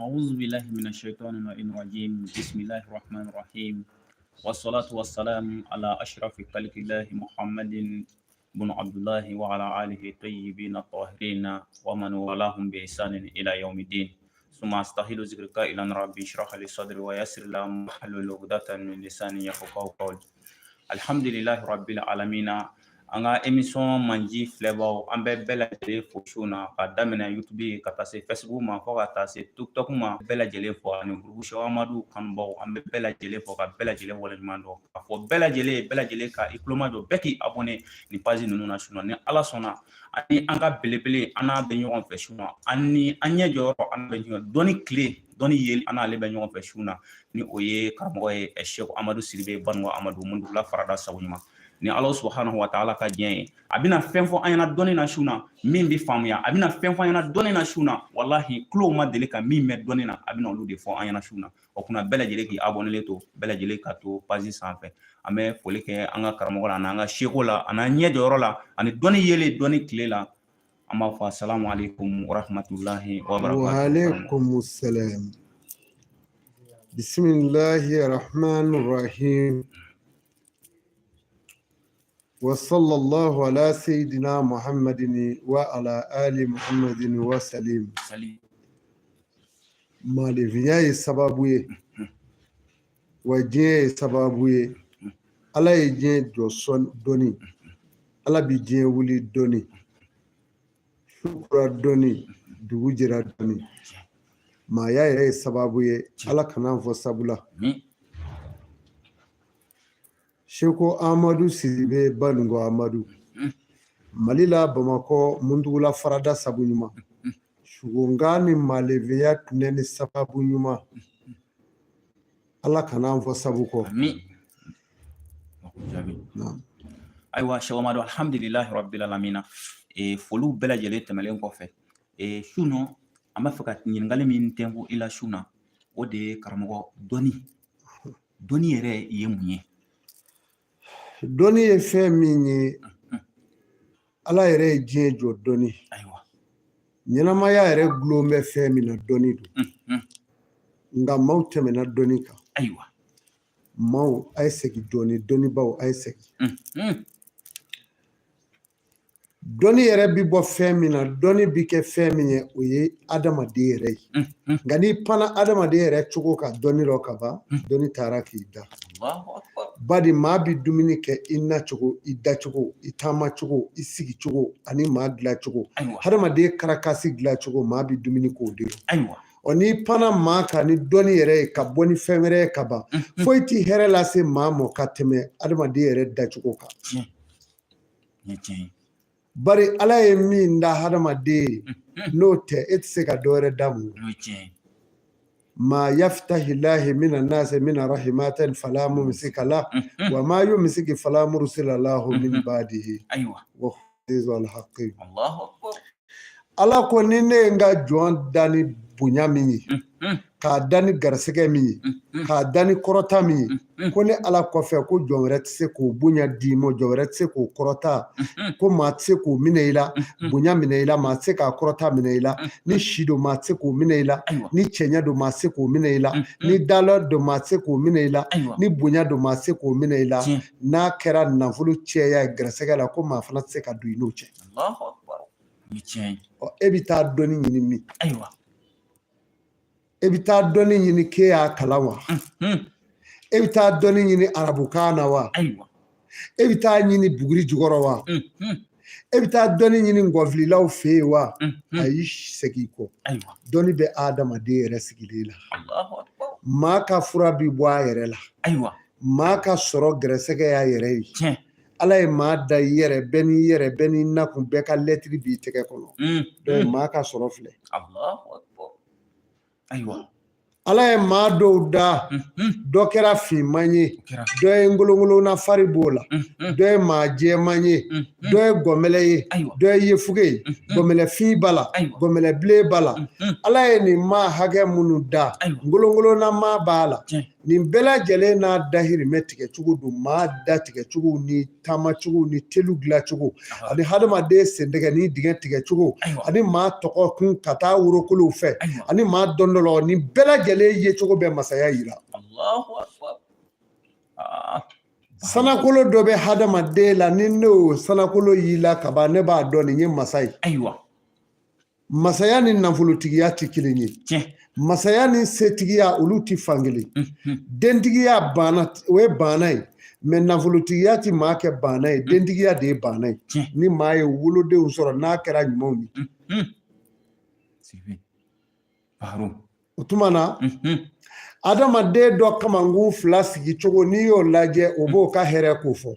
أعوذ بالله من الشيطان الرجيم بسم الله الرحمن الرحيم والصلاة والسلام على أشرف خلق الله محمد بن عبد الله وعلى آله الطيبين الطاهرين ومن والاهم بإحسان إلى يوم الدين ثم أستحيل ذكرك إلى ربي اشرح لي صدري ويسر لي واحلل عقدة من لساني يفقهوا قولي الحمد لله رب العالمين an ka émission manji filɛbaw an bɛ bɛɛ lajɛlen fo su na ka daminɛ YouTube ka taa se Facebook ma fo ka taa se TikTok ma bɛɛ lajɛlen fo ani groupe Cheikh Amadu kanubaw an bɛ bɛɛ lajɛlen fo ka bɛɛ lajɛlen waleɲuman dɔn ka fɔ bɛɛ lajɛlen ka i kulo majɔ bɛɛ k'i abonné ni page ninnu na su na ni Ala sɔnna ani an ka belebele an n'a bɛ ɲɔgɔn fɛ su na ani an ɲɛ jɔyɔrɔ an bɛ ɲɔgɔn dɔnni tile dɔnni yeli an n'ale bɛ ɲɔgɔn fɛ su na ni o ye karamɔgɔ ye Cheikh Amadu Sidibe Banuga Amadu Mundugula Farada sago ɲuman ni Ala subhanahu wa ta'ala ka diɲɛ ye a bɛna fɛn fɔ an ɲɛna dɔnni na su na min bɛ faamuya a bɛna fɛn fɔ an ɲɛna dɔnni na su na wallahi kulo ma deli ka min mɛn dɔnni na a bɛna olu de fɔ an ɲɛna su na o kunna bɛɛ lajɛlen k'i abonné to bɛɛ lajɛlen ka to page sanfɛ an bɛ foli kɛ an ka karamɔgɔ la n'an ka seko la a n'an ɲɛ jɔyɔrɔ la ani dɔnni yelen dɔnni tile la an b'a fɔ assalamu alaikum wa rahmatullahi wa barakatuh. Wa alaikum salam. Bismillahir rahmanir rahim. وصلى الله على سيدنا محمد وعلى آل محمد وسلم مالفيا سبابوي وجين سبابوي على يجين جوسون دوني على بيجين ولي دوني شكرا دوني دوجرا دوني ما يا سبابوي على كنان فسابولا Sheko Amadu Sidibe Banuga Amadu Malila Bamako Mundugula Farada Sabunyuma Shugongani Malevia Tuneni Sabunyuma Allah Kanam for Sabuko Aywa Cheikh Amadu alhamdulillah rabbil alamin folu bɛɛ lajɛlen tɛmɛlen kɔfɛ su nɔ an b'a fɛ ka ɲininkali min tɛnku i la su na o de ye karamɔgɔ dɔnni yɛrɛ ye mun ye dɔnni ye fɛn min ye Ala yɛrɛ ye diɲɛ jɔ dɔnni ɲɛnamaya yɛrɛ gulon bɛ fɛn min na dɔnni don nka maaw tɛmɛna dɔnni kan maaw a ye segin dɔnnibaw a ye segin dɔnni yɛrɛ bi bɔ fɛn min na dɔnni bi kɛ fɛn min ye o ye adamaden yɛrɛ ye nka n'i panna adamaden yɛrɛ cogo kan dɔnni dɔ ka ban dɔnni taara k'i da badi maa bi dumuni kɛ i nacogo i dacogo i taamacogo i sigicogo ani maa dilancogo hadamaden karakasi dilancogo maa bi dumuni k'o de o ni pana maa kan ni dɔnni yɛrɛ ye ka bɔ ni fɛn wɛrɛ ye ka ban foyi ti hɛrɛ lase maa ma ka tɛmɛ adamaden yɛrɛ dacogo kan bari ala ye min da hadamaden n'o tɛ e tɛ se ka dɔ wɛrɛ da mun ما يفتح الله من الناس من رحمات فلا ممسك له وما يمسك فلا مرسل له من بعده ايوه وهو الحكيم الله اكبر ala ko ni ne nga jɔn dani bonya min ye k'a dani garisɛgɛ min ye k'a dani kɔrɔta min ye ko ne ala kɔfɛ ko jɔn wɛrɛ tɛ se k'o bonya d'i ma jɔn wɛrɛ tɛ se k'o kɔrɔta ko maa tɛ se k'o minɛ i la bonya minɛ i la maa tɛ se k'a kɔrɔta minɛ i la ni si don maa tɛ se k'o minɛ i la ni cɛɲɛ don maa tɛ se k'o minɛ i la ni dala don maa tɛ se k'o minɛ i la ni bonya don maa tɛ se k'o minɛ i la n'a kɛra nafolo cɛya ye garisɛgɛ la ko maa fana tɛ se ka don i n'o cɛ e bɛ taa dɔnni ɲini min e bɛ taa dɔnni ɲini k'e y'a kalan wa e bɛ taa dɔnni ɲini arabukan na wa e bɛ taa ɲini buguri jukɔrɔ wa e bɛ taa dɔnni ɲini ngɔfililaw fɛ yen wa ayi segin kɔ dɔnni bɛ adamaden yɛrɛ sigilen la maa ka fura bi bɔ a yɛrɛ la maa ka sɔrɔ gɛrɛsɛgɛ y'a yɛrɛ ye ala ye maa da i yɛrɛ bɛɛ n'i nakun bɛɛ ka lɛtiri b'i tɛgɛ kɔnɔ donc maa ka sɔrɔ filɛ ala ye maa dɔw da dɔ kɛra finman ye dɔ ye ngolongolona fari b'o la dɔ ye maa jɛman ye dɔ ye gɔnmɛlɛ ye dɔ ye yefuge ye gɔnmɛlɛfin b'a la gɔnmɛlɛbilen b'a la ala ye nin maa hakɛ minnu da ngolongolona maa b'a la nin bɛɛ lajɛlen n'a dahirimɛ tigɛcogo don maa da tigɛcogo ni taamacogo ni telu dilancogo ani hadamaden sendɛgɛ ni dingɛ tigɛcogo ani maa tɔgɔ kun ka taa worokolow fɛ ani maa dɔndɔlɔ nin bɛɛ lajɛlen yecogo bɛ masaya yira sanakolo dɔ bɛ hadamaden la ni ne o sanakolo y'i la kaban ne b'a dɔn nin ye masa ye masaya ni nafolotigiya tɛ kelen ye masaya ni setigiya olu tɛ fankelen dentigiya banna o ye banna ye mɛ nafolotigiya tɛ maa kɛ banna ye dentigiya de ye banna ye ni maa ye wolodenw sɔrɔ n'a kɛra ɲumanw ye o tuma na adamaden dɔ kamankun fila sigi cogo n'i y'o lajɛ o b'o ka hɛrɛ ko fɔ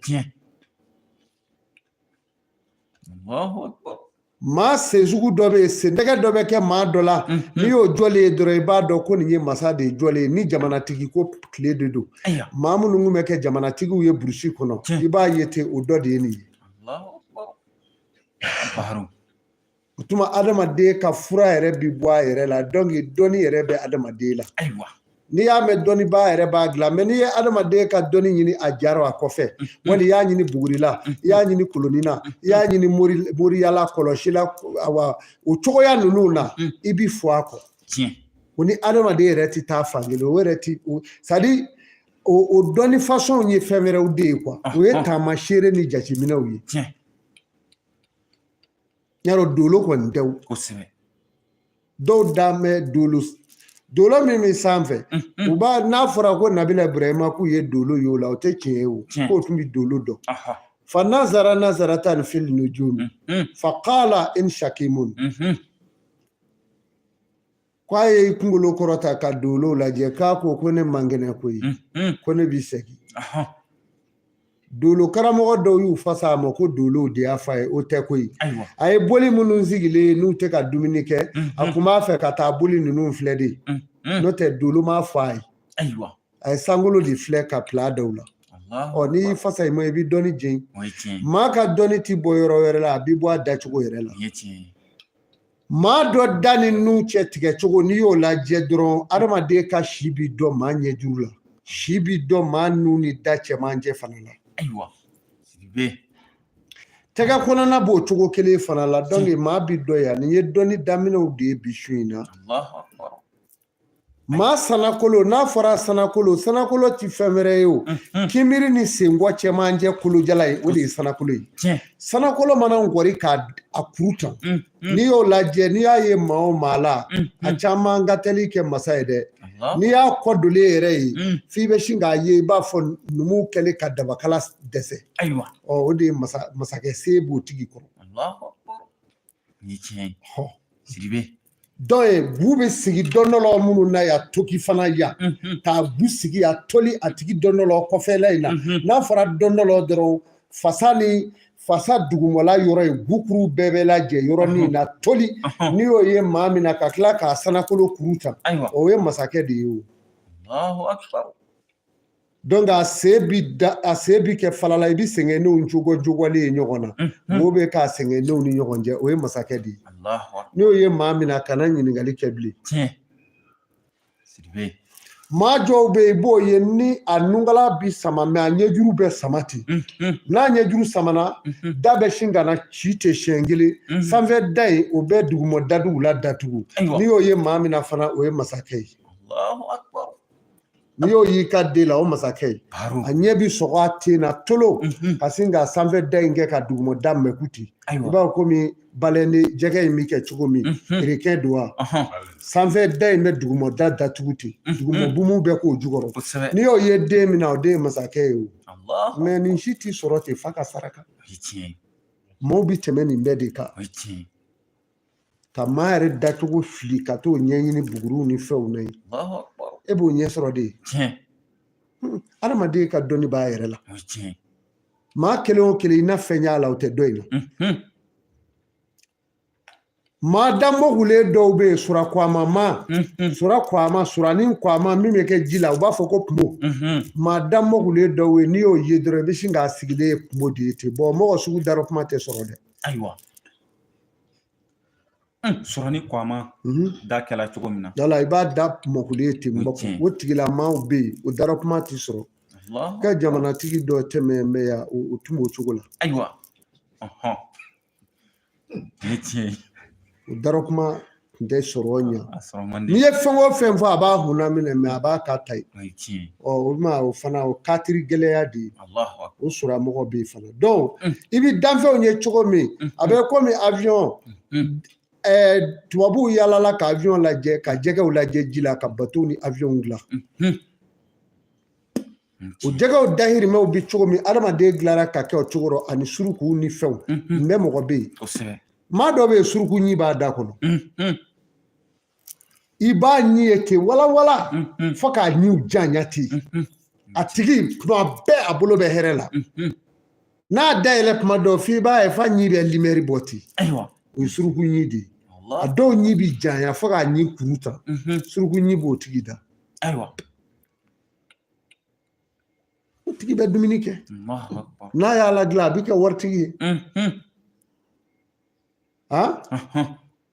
maa sen sugu dɔ bɛ yen sendɛgɛ dɔ bɛ kɛ maa dɔ la n'i y'o jɔlen ye dɔrɔn i b'a dɔn ko nin ye masa de ye jɔlen ye ni jamanatigi ko tile de don maa minnu kun bɛ kɛ jamanatigiw ye burusi kɔnɔ i b'a ye ten o dɔ de ye nin ye o tuma adamaden ka fura yɛrɛ bi bɔ a yɛrɛ la donc dɔnni yɛrɛ bɛ adamaden la n'i y'a mɛn dɔnnibaa yɛrɛ b'a dilan mɛ n'i ye adamaden ka dɔnni ɲini a jara a kɔfɛ wali i y'a ɲini bugurila i y'a ɲini kolonina i y'a ɲini moriyala kɔlɔsila o cogoya ninnu na i bi fɔ a kɔ o ni adamaden yɛrɛ tɛ taa fankelen o yɛrɛ ti c'est à dire o dɔnni fasɔnw ye fɛn wɛrɛw de ye quoi o ye taamaseere ni jateminɛw ye yarɔ dolo kɔni tɛ dɔw dan bɛ dolo min bɛ sanfɛ u b'a n'a fɔra ko Nabila Ibrahima k'u ye dolo y'o la o tɛ tiɲɛ ye o k'o tun bɛ dolo dɔn fa nazara nazaratan fil nujum fa qala in shakimun k'a ye kunkolo kɔrɔta ka dolo lajɛ k'a ko ne man kɛnɛ koyi ko ne b'i segin dolo karamɔgɔ dɔw y'u fasa a ma ko dolo de y'a fa ye o tɛ koyi a ye boli minnu sigilen n'u tɛ ka dumuni kɛ a kun b'a fɛ ka taa boli ninnu filɛ de n'o tɛ dolo m'a fɔ a ye a ye sankolo de filɛ ka pila dɔw la n'i y'i fasa i ma i bɛ dɔnni jɛn maa ka dɔnni ti bɔ yɔrɔ wɛrɛ la a bɛ bɔ a dacogo yɛrɛ la maa dɔ da ni nun cɛ tigɛ cogo n'i y'o lajɛ dɔrɔn adamaden ka si bi dɔn maa ɲɛjuru la si bi dɔn maa nun ni da cɛmancɛ fana la tɛgɛ kɔnɔna b'o cogo kelen fana la donc maa bi dɔ yan nin ye dɔnni daminɛw de ye bi su in na maa sanakolo n'a fɔra sanakolo ti fɛn wɛrɛ ye o kinbiri ni senkɔ cɛmancɛ kolojala ye o de ye sanakolo ye sanakolo mana ngɔri k'a kuru tan n'i y'o lajɛ n'i y'a ye maa o maa la a caman ka teli kɛ masa ye dɛ n'i y'a kɔ dolen yɛrɛ ye f'i bɛ sin k'a ye i b'a fɔ numuw kɛlen ka dabakala dɛsɛ o de ye masakɛ se b'o tigi kɔrɔ dɔ ye bu bɛ sigi dɔn dɔ la minnu na ya toki fana ya k'a bu sigi a toli a tigi dɔn dɔ la kɔfɛla in na n'a fɔra dɔn dɔ la dɔrɔn fasa dugumala yɔrɔ ye bukuru bɛɛ bɛ lajɛ yɔrɔnin na toli n'i y'o ye maa min na ka tila k'a sanakolo kuru ta o ye masakɛ de ye o. Allahu akbar. Donc a se bi kɛ falala i bi sɛgɛnnenw jogɔlen ye ɲɔgɔn na wo bɛ k'a sɛgɛnnenw ni ɲɔgɔn cɛ o ye masakɛ de ye. N'i y'o ye maa min na kana ɲininkali kɛ bilen. Maa dɔw bɛ yen i b'o ye ni a nugala bi sama mɛ a ɲɛjuru bɛ sama ten n'a ɲɛjuru samana da bɛ sin ka na ci ten siɲɛ kelen sanfɛ da in o bɛ duguma dadugu la datugu n'i y'o ye maa min na fana o ye masakɛ ye. N'i y'o y'i ka den la o masakɛ ye a ɲɛ bi sɔgɔ a ten na tolo ka sin ka sanfɛ da in kɛ ka duguma da mɛku ten i b'a fɔ komi balɛnni jɛgɛ in bi kɛ cogo min erikɛ don wa sanfɛ da in bɛ duguma da datugu ten duguma bumu bɛ k'o jukɔrɔ n'i y'o ye den min na o den ye masakɛ ye o mɛ nin si t'i sɔrɔ ten f'a ka saraka maaw bi tɛmɛ nin bɛɛ de kan ka maa yɛrɛ dacogo fili ka t'o ɲɛɲini buguriw ni fɛnw na ye e b'o ɲɛ sɔrɔ de ye adamaden ka dɔnni b'a yɛrɛ la maa kelen o kelen i na fɛn y'a la o tɛ dɔ in na maa danbɔgulen dɔw bɛ yen suranin kwama min bɛ kɛ ji la u b'a fɔ ko kunbo maa danbɔgulen dɔw ye n'i y'o ye dɔrɔn i bɛ sin k'a sigilen ye kunbo de ye ten mɔgɔ sugu dara kuma tɛ sɔrɔ dɛ. Ayiwa sɔrɔni kwama da kɛla cogo min na yala i b'a da mɔkulen ten bɔ o tigilamaaw bɛ yen o dara kuma tɛ sɔrɔ ka jamanatigi dɔ tɛmɛ mɛ yan o tun b'o cogo la. Ayiwa ni tiɲɛ o dara kuma tun tɛ sɔrɔ ɲɛ n'i ye fɛn o fɛn fɔ a b'a hunna minɛ mɛ a b'a ta ta ye o ma o fana o katiri gɛlɛya de ye o suramɔgɔ bɛ yen fana donc i bɛ danfɛnw ye cogo min a bɛ komi avion tubabuw yaalala ka avion lajɛ ka jɛgɛw lajɛ ji la ka bateau ni avion dilan o jɛgɛw dahirimɛw bi cogo min adamaden dilara ka kɛ o cogo rɔ ani suruku ni fɛnw nin bɛɛ mɔgɔ bɛ yen maa dɔ bɛ yen suruku ɲi b'a da kɔnɔ i b'a ɲi ye ten walawala fo k'a ɲiw janya ten a tigi tuma bɛɛ a bolo bɛ hɛrɛ la n'a dayɛlɛ tuma dɔ f'i b'a ye f'a ɲi bɛ limɛri bɔ ten o ye suruku ɲi de ye a dɔw ɲi bi janya fo k'a ɲi kuru ta suruku ɲi b'o tigi da o tigi bɛ dumuni kɛ n'a y'a ladilan a bɛ kɛ waritigi ye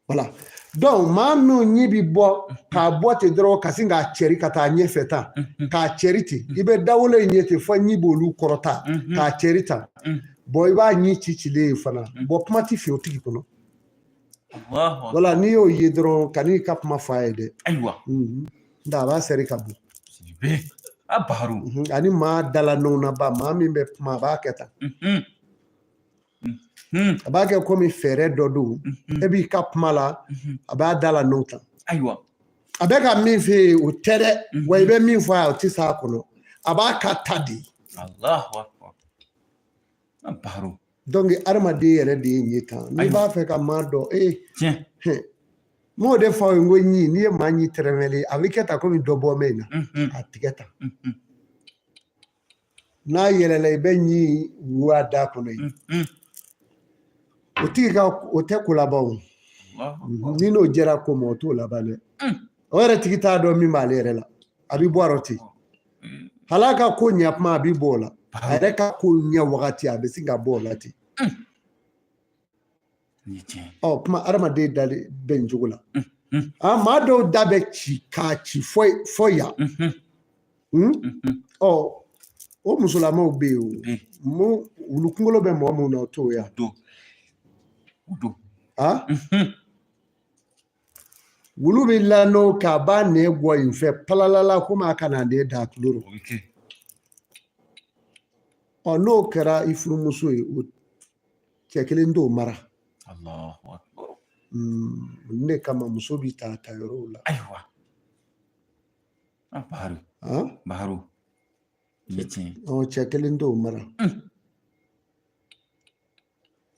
voilà donc maa min ɲi bi bɔ k'a bɔ ten dɔrɔn ka sin k'a cɛri ka taa ɲɛfɛ tan k'a cɛri ten i bɛ dawolo in ye ten fo ɲi b'olu kɔrɔta k'a cɛri tan bon i b'a ɲi cicilen ye fana bon kuma ti fɛ o tigi kɔnɔ voilà n'i y'o ye dɔrɔn ka n'i ka kuma f'a ye dɛ nka a b'a sɛri ka bon ani maa dalanenw na ba maa min bɛ kuma a b'a kɛ tan a b'a kɛ komi fɛɛrɛ dɔ don e b'i ka kuma la a b'a dalanenw tan a bɛ ka min fɛ yen o tɛ dɛ wa i bɛ min fɔ a ye o tɛ s'a kɔnɔ a b'a ka ta de donc adamaden yɛrɛ de ye ɲɛ tan n'i b'a fɛ ka maa dɔn m'o de fɔ aw ye n ko ɲi n'i ye maa ɲi tɛrɛmɛlen a bɛ kɛ tan komi dɔ bɔ mɛ in na a tigɛ tan n'a yɛlɛla i bɛ ɲi wo a da kɔnɔ yen o tigi ka o tɛ ko laban o ni n'o jɛra ko ma o t'o laban dɛ o yɛrɛ tigi t'a dɔn min b'ale yɛrɛ la a bɛ bɔ a rɔ ten hal'a ka ko ɲɛ kuma a bɛ bɔ o la a yɛrɛ ka ko ɲɛ wagati a bɛ sin ka bɔ o la ten kuma adamaden dalen bɛ nin cogo la maa dɔw da bɛ ci k'a ci fɔ yan o musolamaw bɛ yen o wulu kunkolo bɛ mɔgɔ minnu na o t'o yan wulu bɛ lanɔ k'a b'a nɛ bɔ yen fɛ palalala komi a kana nɛ da tulo rɔ n'o kɛra i furumuso ye o cɛ kelen t'o mara ne kama muso bɛ ta yɔrɔw la Baharu cɛ kelen t'o mara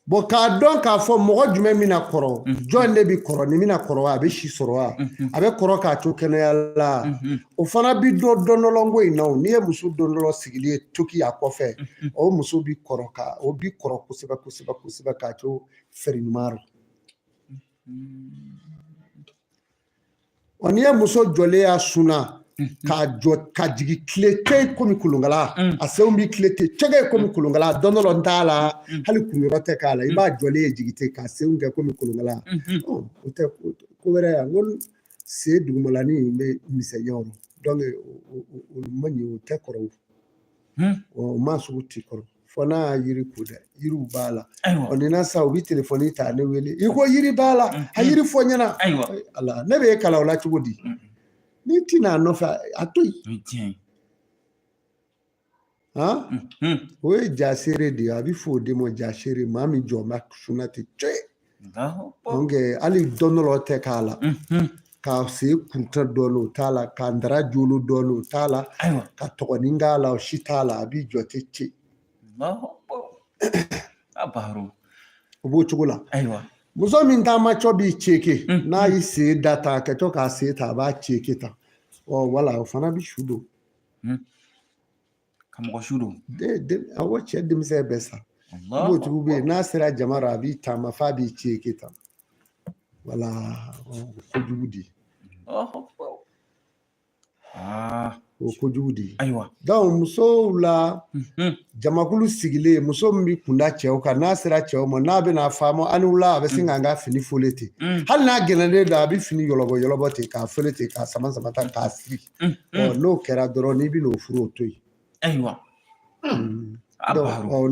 bon k'a dɔn k'a fɔ mɔgɔ jumɛn mina kɔrɔ jɔn de bi kɔrɔ ni mina kɔrɔ a bɛ si sɔrɔ wa a bɛ kɔrɔ k'a to kɛnɛya la o fana bi dɔn dɔndɔlɔnko in na n'i ye muso dɔndɔlɔ sigilen ye toki a kɔfɛ o muso bi kɔrɔ kosɛbɛ kosɛbɛ kosɛbɛ k'a to fɛriɲuman n'i ye muso jɔlen y'a sunna k'a jɔ ka jigin tile tɛ komi kolonkala a senw bi tile tɛ cɛkɛ komi kolonkala dɔndɔlɔ t'a la hali kunyɔrɔ tɛ k'a la i b'a jɔlen ye jigin tɛ k'a senw kɛ komi kolonkala o tɛ ko wɛrɛ yan n ko sen dugumalanin bɛ misɛnya o donc o man ɲi o tɛ kɔrɔ o maa sugu tɛ kɔrɔ fɔ n'a yiri ko dɛ yiriw b'a la ni na sa u bɛ telefɔni ta ne wele i ko yiri b'a la a yiri fɔ ɲɛna ala ne bɛ e kalan o la cogo di n'i tɛna a nɔfɛ a to yen o ye jaseere de ye a bɛ fɔ o de ma jaseere maa min jɔ bɛ sunna ten donc hali dɔndɔlɔ tɛ k'a la k'a se kuruta dɔɔnin o t'a la k'a ndara jolo dɔɔnin o t'a la ka tɔgɔnin k'a la o si t'a la a b'i jɔ ten ce o b'o cogo la muso min taamacɔ b'i ceke n'a y'i sen da ta ka to k'a sen ta a b'a ceke ta wala o fana bɛ su don ka mɔgɔ su don awɔ cɛ denmisɛn bɛɛ sa n'o tigiw bɛ yen n'a sera jama ra a b'i taama f'a b'i ceke ta wala kojugu di o kojugu di donc musow la jamakulu sigilen muso min bɛ kunda cɛw kan n'a sera cɛw ma n'a bɛna faamu ani wula a bɛ sin k'an ka fini fole ten hali n'a gɛlɛnlen don a bɛ fini yɔlɔbɔ yɔlɔbɔ ten k'a fole ten k'a sama sama ta k'a siri n'o kɛra dɔrɔn n'i bɛna o furu o to yen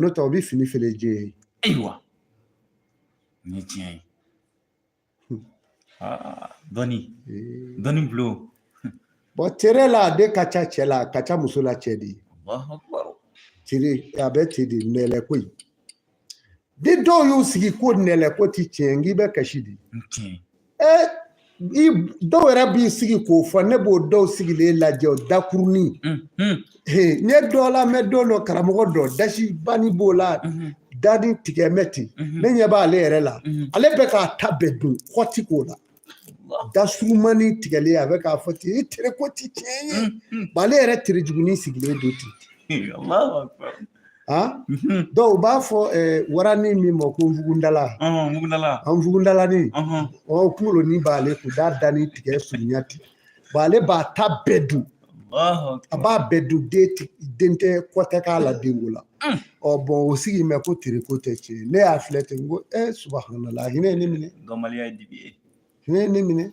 n'o tɛ o bɛ fini fele jɛ ye ni tiɲɛ ye dɔnni bulon bon tere la a de ka ca cɛ la a ka ca muso la cɛ de ye tere a bɛ ten de nɛlɛ ko in ni dɔw y'u sigi ko nɛlɛ ko ti tiɲɛ nk'i bɛ kasi de dɔw yɛrɛ b'i sigi k'o fɔ ne b'o dɔw sigilen lajɛ o dakurunin n ye dɔ la mɛ don dɔ karamɔgɔ dɔ dasi bani b'o la dani tigɛmɛ ten ne ɲɛ b'ale yɛrɛ la ale bɛ k'a ta bɛɛ dun kɔti k'o la da surumani tigɛlen a bɛ k'a fɔ ten i tere ko ti tiɲɛ ye ale yɛrɛ tere jugunin sigilen don ten dɔw b'a fɔ waranin min ma ko nfugundala nfugundalanin kunkolonin b'ale kun da dani tigɛ surunya ten ale b'a ta bɛɛ dun a b'a bɛɛ dun den tɛ kɔ tɛ k'a la denko la bon o sigi mɛn ko tere ko tɛ tiɲɛ ne y'a filɛ ten n ko subhanallah hinɛ ye ne minɛ dɔnbaliya ye dibi ye hinɛ ye ne minɛ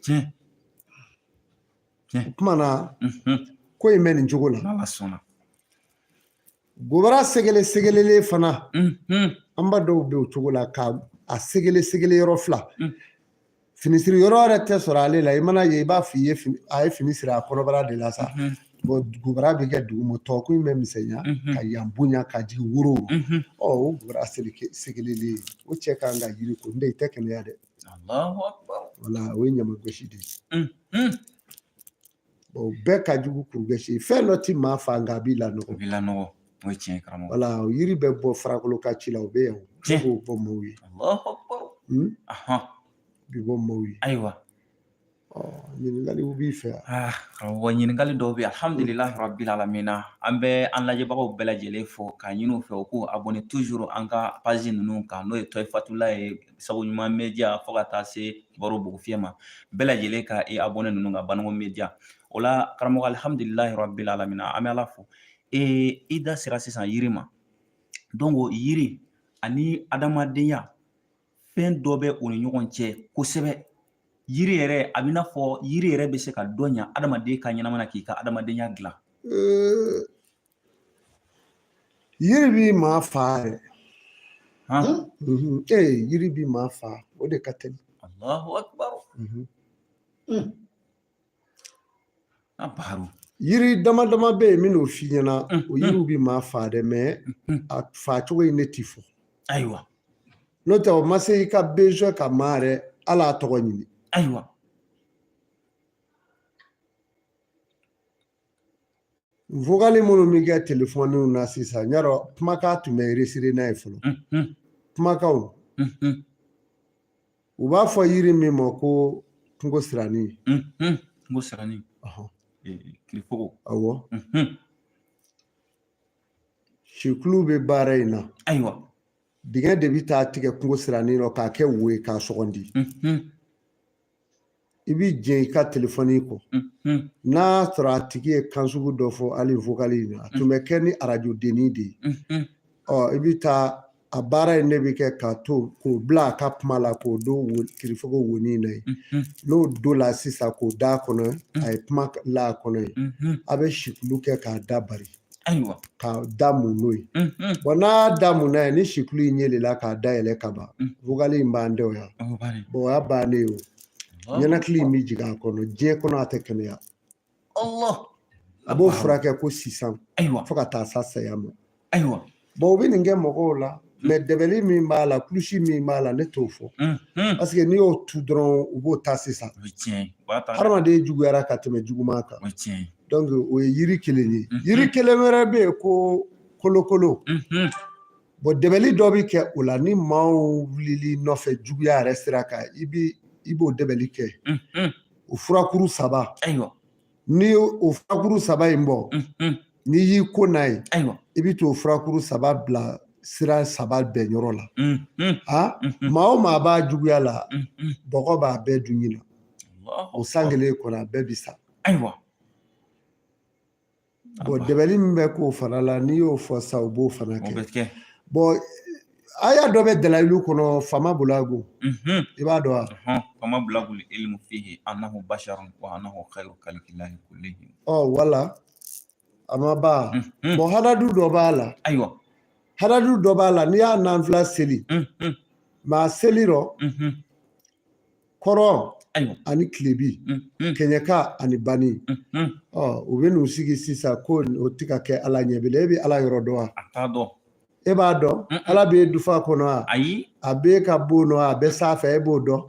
o tuma na ko in bɛ nin cogo la gobara segele fana an ba dɔw bɛ o cogo la ka a segele yɔrɔ fila finisiri yɔrɔ yɛrɛ tɛ sɔrɔ ale la i mana ye i b'a fɔ a ye fini siri a kɔnɔbara de la sa bon gobara bɛ kɛ duguma tɔkun in bɛ misɛnya ka yan bonya ka jigin woro o gobara segelelen o cɛ kan ka yiri ko n tɛ i tɛ kɛnɛya dɛ wala o ye ɲamagosi de ye bon bɛɛ ka jugu k'u gɛsi fɛn dɔ ti maa fa nka a b'i lanɔgɔ o ye tiɲɛ karamɔgɔ wala yiri bɛ bɔ farakolo ka ci la o bɛ yan o b'o bɔ maaw ye bi bɔ maaw ye ayiwa ɲininkaliw b'i fɛ karamɔgɔ ɲininkali dɔw bɛ alhamdulilahi rabbil alamina an bɛ an lajɛbagaw bɛɛ lajɛlen fɔ ka ɲini u fɛ u k'u abonné toujours an ka page ninnu kan n'o ye Toyifatula ye Sabu Ɲuman Media fo ka taa se Kibaru Bugufiyɛ ma bɛɛ lajɛlen ka i abonné ninnu kan Banogo Media o la karamɔgɔ alhamdulilahi rabbil alamina an bɛ Ala fo i da sera sisan yiri ma donc yiri ani adamadenya fɛn dɔ bɛ o ni ɲɔgɔn cɛ kosɛbɛ yiri yɛrɛ a bɛ n'a fɔ yiri yɛrɛ bɛ se ka dɔ ɲa adamaden ka ɲɛnamana k'i ka adamadenya dilan yiri bi maa fa yɛrɛ yiri bi maa fa o de ka teli Allahu akbar yiri dama dama bɛ yen min'o f'i ɲɛna o yiriw bi maa fa dɛ mais a fa cogo in ne ti fɔ ayiwa n'o tɛ o ma se i ka besoin ka maa yɛrɛ ala a tɔgɔ ɲini ayiwa vocal minnu bɛ kɛ telefɔniw na sisan yarɔ kumakan tun bɛ resiré n'a ye fɔlɔ kumakanw u b'a fɔ yiri min ma ko kungo sirani. Kungo sirani. Kirifogo. Awɔ. Sikulu bɛ baara in na. Ayiwa. Dingɛ de bɛ taa tigɛ kungo sirani na k'a kɛ wo ye k'a sɔgɔndi. I bɛ jɛn i ka telefɔni kɔ. N'a sɔrɔ a tigi ye kan sugu dɔ fɔ hali vocal in na a tun bɛ kɛ ni arajo denni de ye. I bɛ taa a baara in de bɛ kɛ k'o bila a ka kuma la k'o don kirifogo woni na ye. N'o don la sisan k'o da kɔnɔ a ye kuma la a kɔnɔ ye. A bɛ sikulu kɛ k'a da bari. Ayiwa. K'a da mun n'o ye. N'a da mun na ye ni sikulu in yeelela k'a da yɛlɛ ka ban vocal in b'an dɛw yan. O y'a bannen ye o. Ɲɛnakili in bɛ jigin a kɔnɔ diɲɛ kɔnɔ a tɛ kɛnɛya. A b'o furakɛ ko sisan fo ka taa sa saya ma. U bɛ nin kɛ mɔgɔw la mais dɛbɛli min b'a la kulusi min b'a la ne t'o fɔ. Parce que n'i y'o tu dɔrɔn u b'o ta sisan. Hadamaden juguyara ka tɛmɛ juguman kan. Donc o ye yiri kelen ye. Yiri kelen wɛrɛ bɛ yen ko kolokolo. Dɛbɛli dɔ bɛ kɛ o la ni maaw wulili nɔfɛ juguya yɛrɛ sira kan i b'o dɛbɛli kɛ. O furakuru 3. N'i o furakuru 3 in bɔ n'i y'i ko n'a ye i bɛ t'o furakuru 3 bila sira 3 bɛɛ yɔrɔ la. Maa o maa b'a juguya la bɔgɔ b'a bɛɛ dun ɲina. O san kelen kɔnɔ a bɛɛ bɛ sa. Dɛbɛli min bɛ k'o fana la n'i y'o fɔ sa u b'o fana kɛ. Aya dɔ bɛ dalayilu kɔnɔ Fama Bulago. I b'a dɔn wa? Fama Bulago ilmu fihi annahu basharun wa annahu khayru khalqillahi kullihim. Wala a ma ban. Hadadu dɔ b'a la. Hadadu dɔ b'a la n'i y'a nanfila seli. Maa seli rɔ kɔrɔ ani kilebi kɛɲɛka ani bani. U bɛ n'u sigi sisan ko o tɛ ka kɛ Ala ɲɛ bilen. E bɛ Ala yɔrɔ dɔn wa? A t'a dɔn. E b'a dɔn Ala b'e dufa kɔnɔ wa? Ayi. A b'e ka bon nɔ a bɛ sanfɛ e b'o dɔn.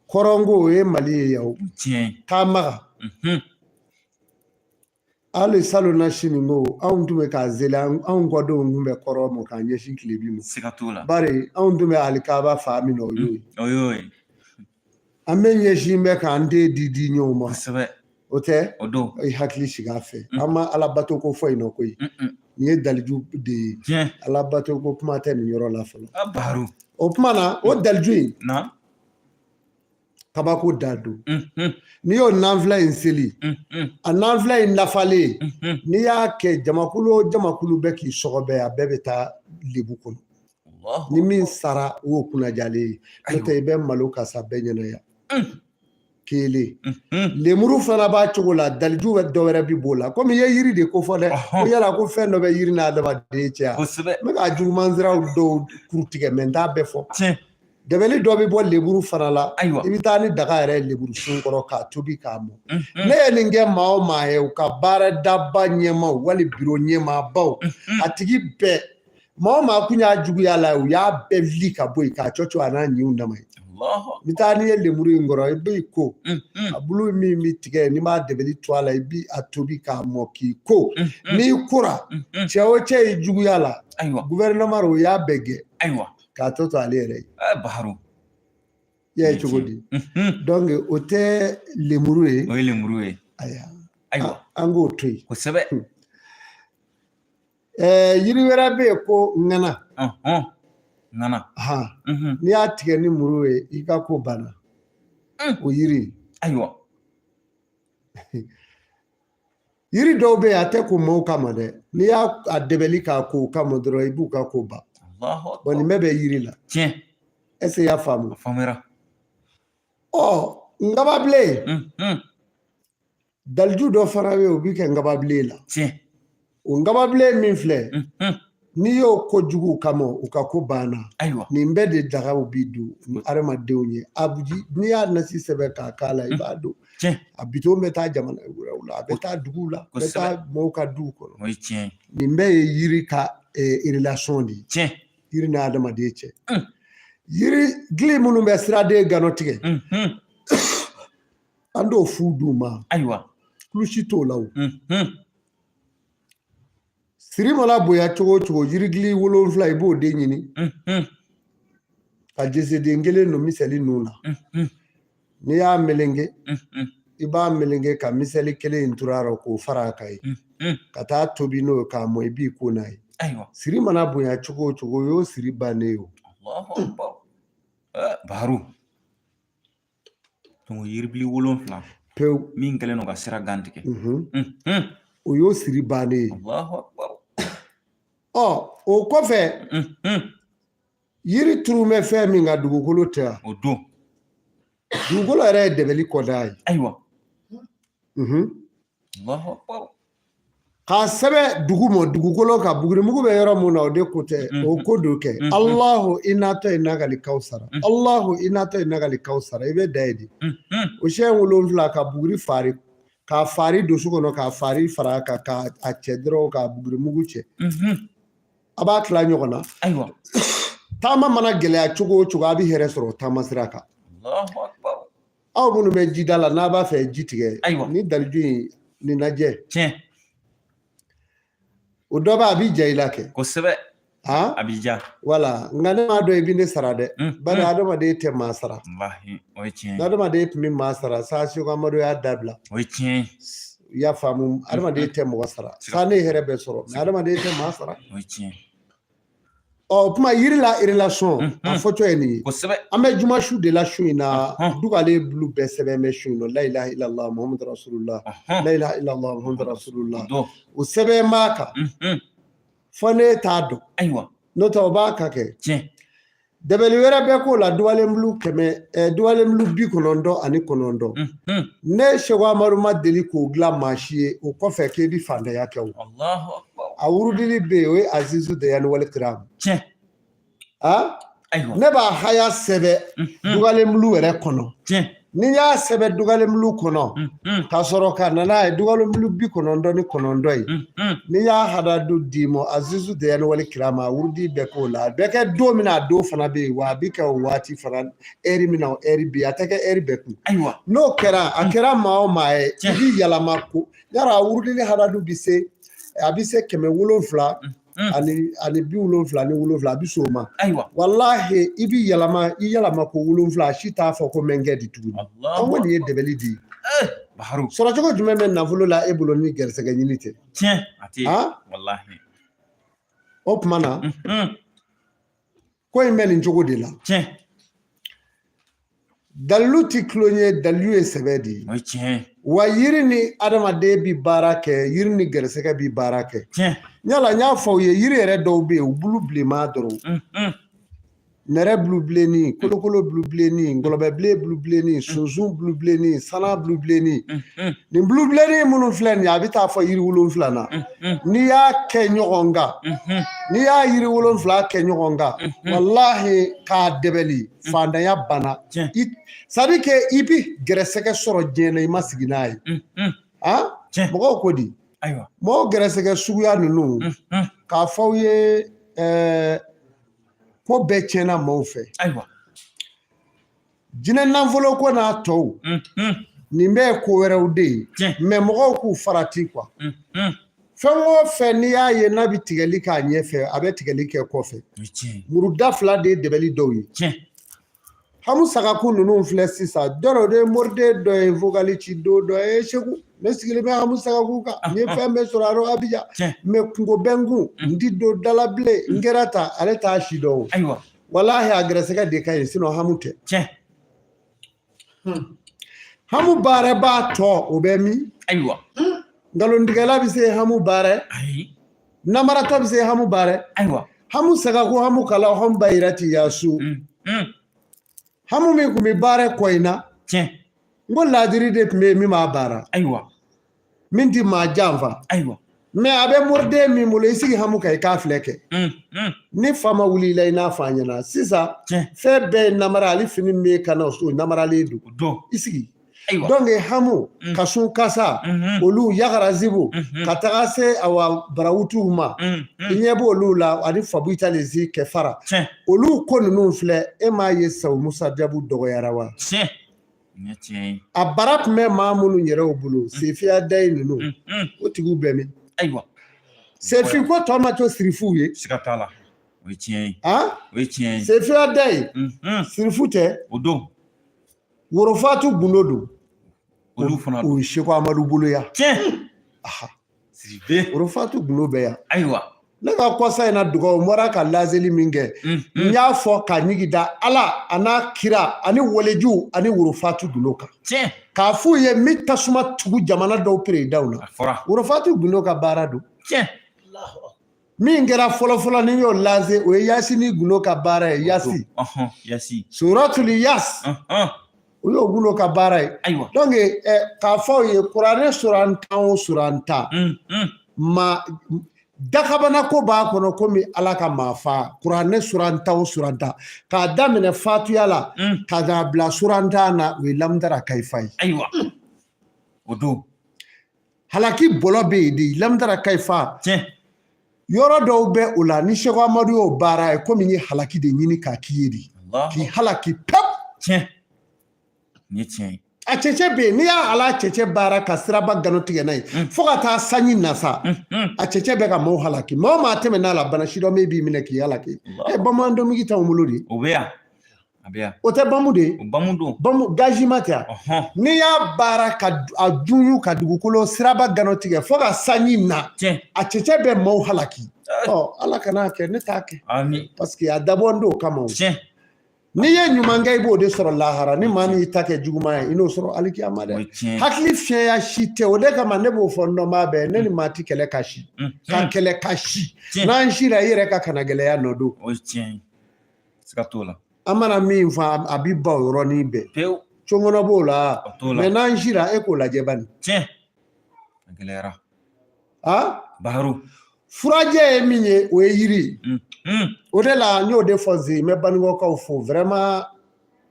Kɔrɔngo o ye Mali ye yan o. K'a maga. Hali salon sini ko anw tun bɛ k'a zeli anw kɔdenw tun bɛ kɔrɔ mɔ k'a ɲɛsin kilebi ma. Siga t'o la. Bari anw tun bɛ alikaba fa min na o y'o ye. O y'o ye. An bɛ ɲɛsin bɛ k'an den di ɲɔgɔn ma. Kosɛbɛ. O tɛ? O don. I hakili sigi a fɛ. An ma Ala bato ko fɔ yen nɔ koyi. Nin ye daliju de ye. Ala bato ko kuma tɛ nin yɔrɔ la fɔlɔ. Baro. O kuma na o daliju in. Na. Kabako da don. N'i y'o nanfila in seli. A nanfila in dafalen. N'i y'a kɛ jamakulu o jamakulu bɛ k'i sɔgɔbɛ a bɛɛ bɛ taa lebu kɔnɔ. Ni min sara o y'o kunnajalen ye. N'o tɛ i bɛ malo kasa bɛɛ ɲɛnaya. Kelen. Lemuru fana b'a cogo la daliju bɛ dɔ wɛrɛ bi b'o la komi i ye yiri de ko fɔ dɛ. Ko yala ko fɛn dɔ bɛ yiri n'a adamaden cɛ. Kosɛbɛ. N bɛ ka jugumansiraw dɔw kuru tigɛ mɛ n t'a bɛɛ fɔ. Dɛbɛli dɔ bɛ bɔ lemuru fana la. I bɛ taa ni daga yɛrɛ lemuru sun kɔrɔ k'a tobi k'a mɔ. Ne ye nin kɛ maa o maa ye u ka baaradaba ɲɛmaaw wali biro ɲɛmaabaw a tigi bɛɛ maa o maa kun y'a juguya la u y'a bɛɛ wuli ka bɔ yen k'a cɔcɔ a n'a ɲinw dama ye. N bɛ taa n'i ye lemuru in kɔrɔ i b'i ko a bulu min bɛ tigɛ n'i m'a dɛbɛli to a la i b'i a tobi k'a mɔ k'i ko n'i kora cɛ o cɛ ye juguya la gouvernement o y'a bɛɛ gɛ k'a to ale yɛrɛ ye. Baro. I y'a ye cogo di? Donc o tɛ lemuru ye. O ye lemuru ye. Ayiwa an k'o to yen. Kosɛbɛ. Yiri wɛrɛ bɛ yen ko ŋana. Ŋana. N'i y'a tigɛ ni muru ye i ka ko banna. O yiri. Ayiwa. Yiri dɔw bɛ yen a tɛ ko maaw kama dɛ. N'i y'a dɛbɛli k'a ko kama dɔrɔn i b'u ka ko ban. Nin bɛɛ bɛ yiri la. Tiɲɛ. Est-ce que i y'a faamu? A faamuyara. Nkababilen. Daliju dɔ fana bɛ yen o bɛ kɛ nkababilen la. Tiɲɛ. O nkababilen min filɛ. N'i y'o ko jugu kama u ka ko banna. Nin bɛɛ de dagaw bi don adamadenw ye. N'i y'a nasi sɛbɛn k'a k'a la i b'a don. A bitɔn bɛ taa jamana wɛrɛw la a bɛ taa duguw la a bɛ taa mɔgɔw ka duw kɔnɔ. Nin bɛɛ ye yiri ka relation de ye. Yiri n'a adamaden cɛ. Yiri gili minnu bɛ siraden gano tigɛ. An t'o fu d'u ma. Kulusi t'o la o. Siri mana bonya cogo o cogo yiri gili 7 i b'o den ɲini. ka jeseden kelen no misali nuna ni y'a melenge i b'a melenge ka misali kelen turara k'o fara ka ye ka taa tobi n'o k'a mɔ i b'i ko n'a ye siri mana bonya cogo o cogo o y'o siri bannen o Baharu tungu yiribili 7 pewu min kelen no ka sira gantigɛ o y'o siri bannen ye o kɔfɛ yiri turu mɛ fɛn min ka dugukolo tɛ yan o don dugukolo yɛrɛ ye dɛbɛli kɔda ye ayiwa k'a sɛbɛ dugu mɔ dugukolo kan bugurimugu bɛ yɔrɔ mun na o de ko tɛ o ko do kɛ Allahu inatɔ innaka kawsara Allahu inatɔ innaka kawsara i bɛ da ye de o siyɛn 7 ka buguri fari k'a fari dosu kɔnɔ k'a fari fara kan k'a cɛ dɔrɔn k'a bugurimugu cɛ a b'a tila ɲɔgɔn na ayiwa taama mana gɛlɛya cogo o cogo a bɛ hɛrɛ sɔrɔ taama sira kan aw minnu bɛ jida la n'a b'a fɛ ji tigɛ ni daliju in nin lajɛ o dɔ bɛ a b'i ja i la kɛ kosɛbɛ a b'i ja wala nka ne m'a dɔn i bɛ ne sara dɛ bari adamaden tɛ maa sara o ye tiɲɛ adamaden tun bɛ maa sara saa Seku Amadu y'a dabila o ye tiɲɛ i y'a faamu adamaden tɛ mɔgɔ sara saa ne hɛrɛ bɛ sɔrɔ mɛ adamaden tɛ maa sara o ye tiɲɛ o kuma yiri la relation a fɔtɔ ye nin ye kosɛbɛ an bɛ juma su de la su in na dugale bulu bɛɛ sɛbɛn bɛ su in na la ilaha illallah muhammadu rasulullah la ilaha illallah muhammadu rasulullah o sɛbɛn b'a kan fɔ ne t'a dɔn ayiwa n'o tɛ o b'a ka kɛ tiɲɛ dɛbɛli wɛrɛ bɛ k'o la duwalen bulu 99 ne Seku Amadu ma deli k'o dilan maa si ye o kɔfɛ k'e bɛ fantanya kɛ o a wurudili bɛ yen o ye azizu deyani wali kiram ne b'a haya sɛbɛ dugalen bulu yɛrɛ kɔnɔ ni y'a sɛbɛ dugalen bulu kɔnɔ ka sɔrɔ ka nana ye dugalen bulu 99 ye ni y'a hadadu d'i ma azizu deyani wali kiram a wurudi bɛ k'o la a bɛ kɛ don min a don fana bɛ yen wa a bɛ kɛ o waati fana ɛri min na o ɛri bɛ yen a tɛ kɛ ɛri bɛɛ kun n'o kɛra a kɛra maa o maa ye i b'i yɛlɛma ko yala a wurudili hadadu bɛ se a bɛ se 700 ani 77 a bɛ s'o ma walahi i b'i yɛlɛma ko 7 a si t'a fɔ ko n bɛ kɛ di tuguni an ko nin ye dɛbɛli di sɔrɔ cogo jumɛn bɛ nafolo la e bolo ni gɛrɛsɛgɛ ɲini tɛ tiɲɛ a tɛ walahi o tuma na ko in bɛ nin cogo de la dalilu tɛ tulon ye dalilu ye sɛbɛ de ye o ye tiɲɛ wa yiri ni adamaden bi baara kɛ yiri ni gɛrɛsɛgɛ bi baara kɛ yala n y'a fɔ aw ye yiri yɛrɛ dɔw bɛ yen u bulu bilenman dɔrɔn nɛrɛ bulu bilenni kolokolo bulu bilenni ngɔlɔbɛ bilen bulu bilenni sunsun bulu bilenni sana bulu bilenni nin bulu bilenni minnu filɛ nin ye a bɛ taa fɔ yiri 7 na n'i y'a kɛ ɲɔgɔn kan n'i y'a yiri 7 kɛ ɲɔgɔn kan walahi k'a dɛbɛli fantanya banna sadi kɛ i bi gɛrɛsɛgɛ sɔrɔ diɲɛ na i ma sigi n'a ye mɔgɔw ko di mɔgɔw gɛrɛsɛgɛ suguya ninnu k'a fɔ aw ye ko bɛɛ tiɲɛna maaw fɛ jinɛ nafolo ko n'a tɔw nin bɛɛ ye ko wɛrɛw de ye mɛ mɔgɔw k'u farati kuwa fɛn o fɛn n'i y'a ye n'a bɛ tigɛli k'a ɲɛfɛ a bɛ tigɛli kɛ kɔfɛ muruda 2 de ye dɛbɛli dɔw ye hamu sagaku ninnu filɛ sisan dɔ de ye moriden dɔ ye vogali ci don dɔ ye Seku ne sigilen bɛ hamu sagaku kan n ye fɛn bɛɛ sɔrɔ a rɔ Abidjan mɛ kungo bɛ n kun n ti don dala bilen n kɛra ta ale t'a si dɔn o walahi a gɛrɛsɛgɛ de ka ɲi sinon hamu tɛ hamu baara b'a tɔ o bɛ min nkalontigɛla bɛ se hamu baara namaratɔ bɛ se hamu baara hamu sagaku hamu kala hamu ba yɛrɛ ti yasu hamu min tun bɛ baara kɔ in na n ko laadiri de tun bɛ yen min b'a baara min ti maa janfa mɛ a bɛ moriden min bolo i sigi hamu kan i k'a filɛ kɛ ni fa ma wuli i la i n'a fɔ a ɲɛna sisan fɛn bɛɛ ye namara ale fini min bɛ kana so namaralen don i sigi donc hamu ka sun kasa olu yakara zibu ka taga se awa barawutuw ma i ɲɛ b'olu la ani fabu italisi kɛ fara olu ko ninnu filɛ e m'a ye Sawu Musa Jabu dɔgɔyara wa a bara tun bɛ maa minnu yɛrɛw bolo Sefiya Dayi ninnu o tigiw bɛ min Sefi ko tɔ ma to sirifuw ye Oui, tiens. Hein? Oui, tiens. C'est fait day. Sirfute. Odo. Worofatu gunodo. Olu fana. O Sheko Amadou Boulouya. Tiens. Aha. Siribe. Worofatu gunobeya. Ayiwa. Ne ka kosa ina dugaw mora ka lazeli minge. Nya fo ka nyigida ala ana kira ani waleju ani worofatu gunoka. Tiens. Ka fu ye mitasuma tugu jamana do pere dawna. Worofatu gunoka baradu. Tiens. Min kɛra fɔlɔfɔlɔ ni y'o laze o ye Yasini Gulo ka baara ye Yasi. Yasi. Suratul Yas. O y'o Gulo ka baara ye. Ayiwa. Donc k'a fɔ o ye kuranɛ suran 10 o suran 10. Ma dakabana ko b'a kɔnɔ komi Ala ka maa fa kuranɛ suran 10 o suran 10 k'a daminɛ fatuya la ka n'a bila suran 10 na o ye lamdara kayifa ye. Ayiwa. O don. Halaki bɔlɔ bɛ yen de lamdara kayifa. Tiɲɛ. Yɔrɔ dɔw bɛ o la ni Seko Amadu y'o baara ye komi n ye halaki de ɲini k'a k'i ye de k'i halaki pewu. Tiɲɛ. Nin ye tiɲɛ ye. A cɛcɛ bɛ yen n'i y'a ala cɛcɛ baara ka siraba gano tigɛ n'a ye fo ka taa sanji nasa a cɛcɛ bɛ ka maaw halaki maa o maa tɛmɛ n'a la bana sidɔn min b'i minɛ k'i halaki bamanan dɔnmigi t'anw bolo de. O bɛ yan. A bɛ yan. O tɛ bamu de ye. O bamu don. Bamu gazima tɛ yan. N'i y'a baara ka a junyu ka dugukolo siraba gano tigɛ fo ka sanji na a cɛcɛ bɛ maaw halaki. Ala kan'a kɛ ne t'a kɛ. Ami. Parce que a dabɔ n d'o kama o. N'i ye ɲuman kɛ i b'o de sɔrɔ lahara ni maa min y'i ta kɛ juguman ye i n'o sɔrɔ alikiyama dɛ. Hakili fiɲɛya si tɛ o de kama ne b'o fɔ n dɔnbaa bɛɛ ne ni maa ti kɛlɛ ka si ka kɛlɛ ka si n'an sira i yɛrɛ ka kana gɛlɛya nɔ don. O ye tiɲɛ ye. Siga t'o la. An mana min fɔ a bi ban o yɔrɔnin bɛɛ. Pewu. Conkɔnɔ b'o la mais n'an sira e k'o lajɛ bani. Tiɲɛ. A gɛlɛyara. Baharu. Furajɛ ye min ye o ye yiri. O de la n y'o de fɔ Nze n bɛ Banikɔkaw fo vraiment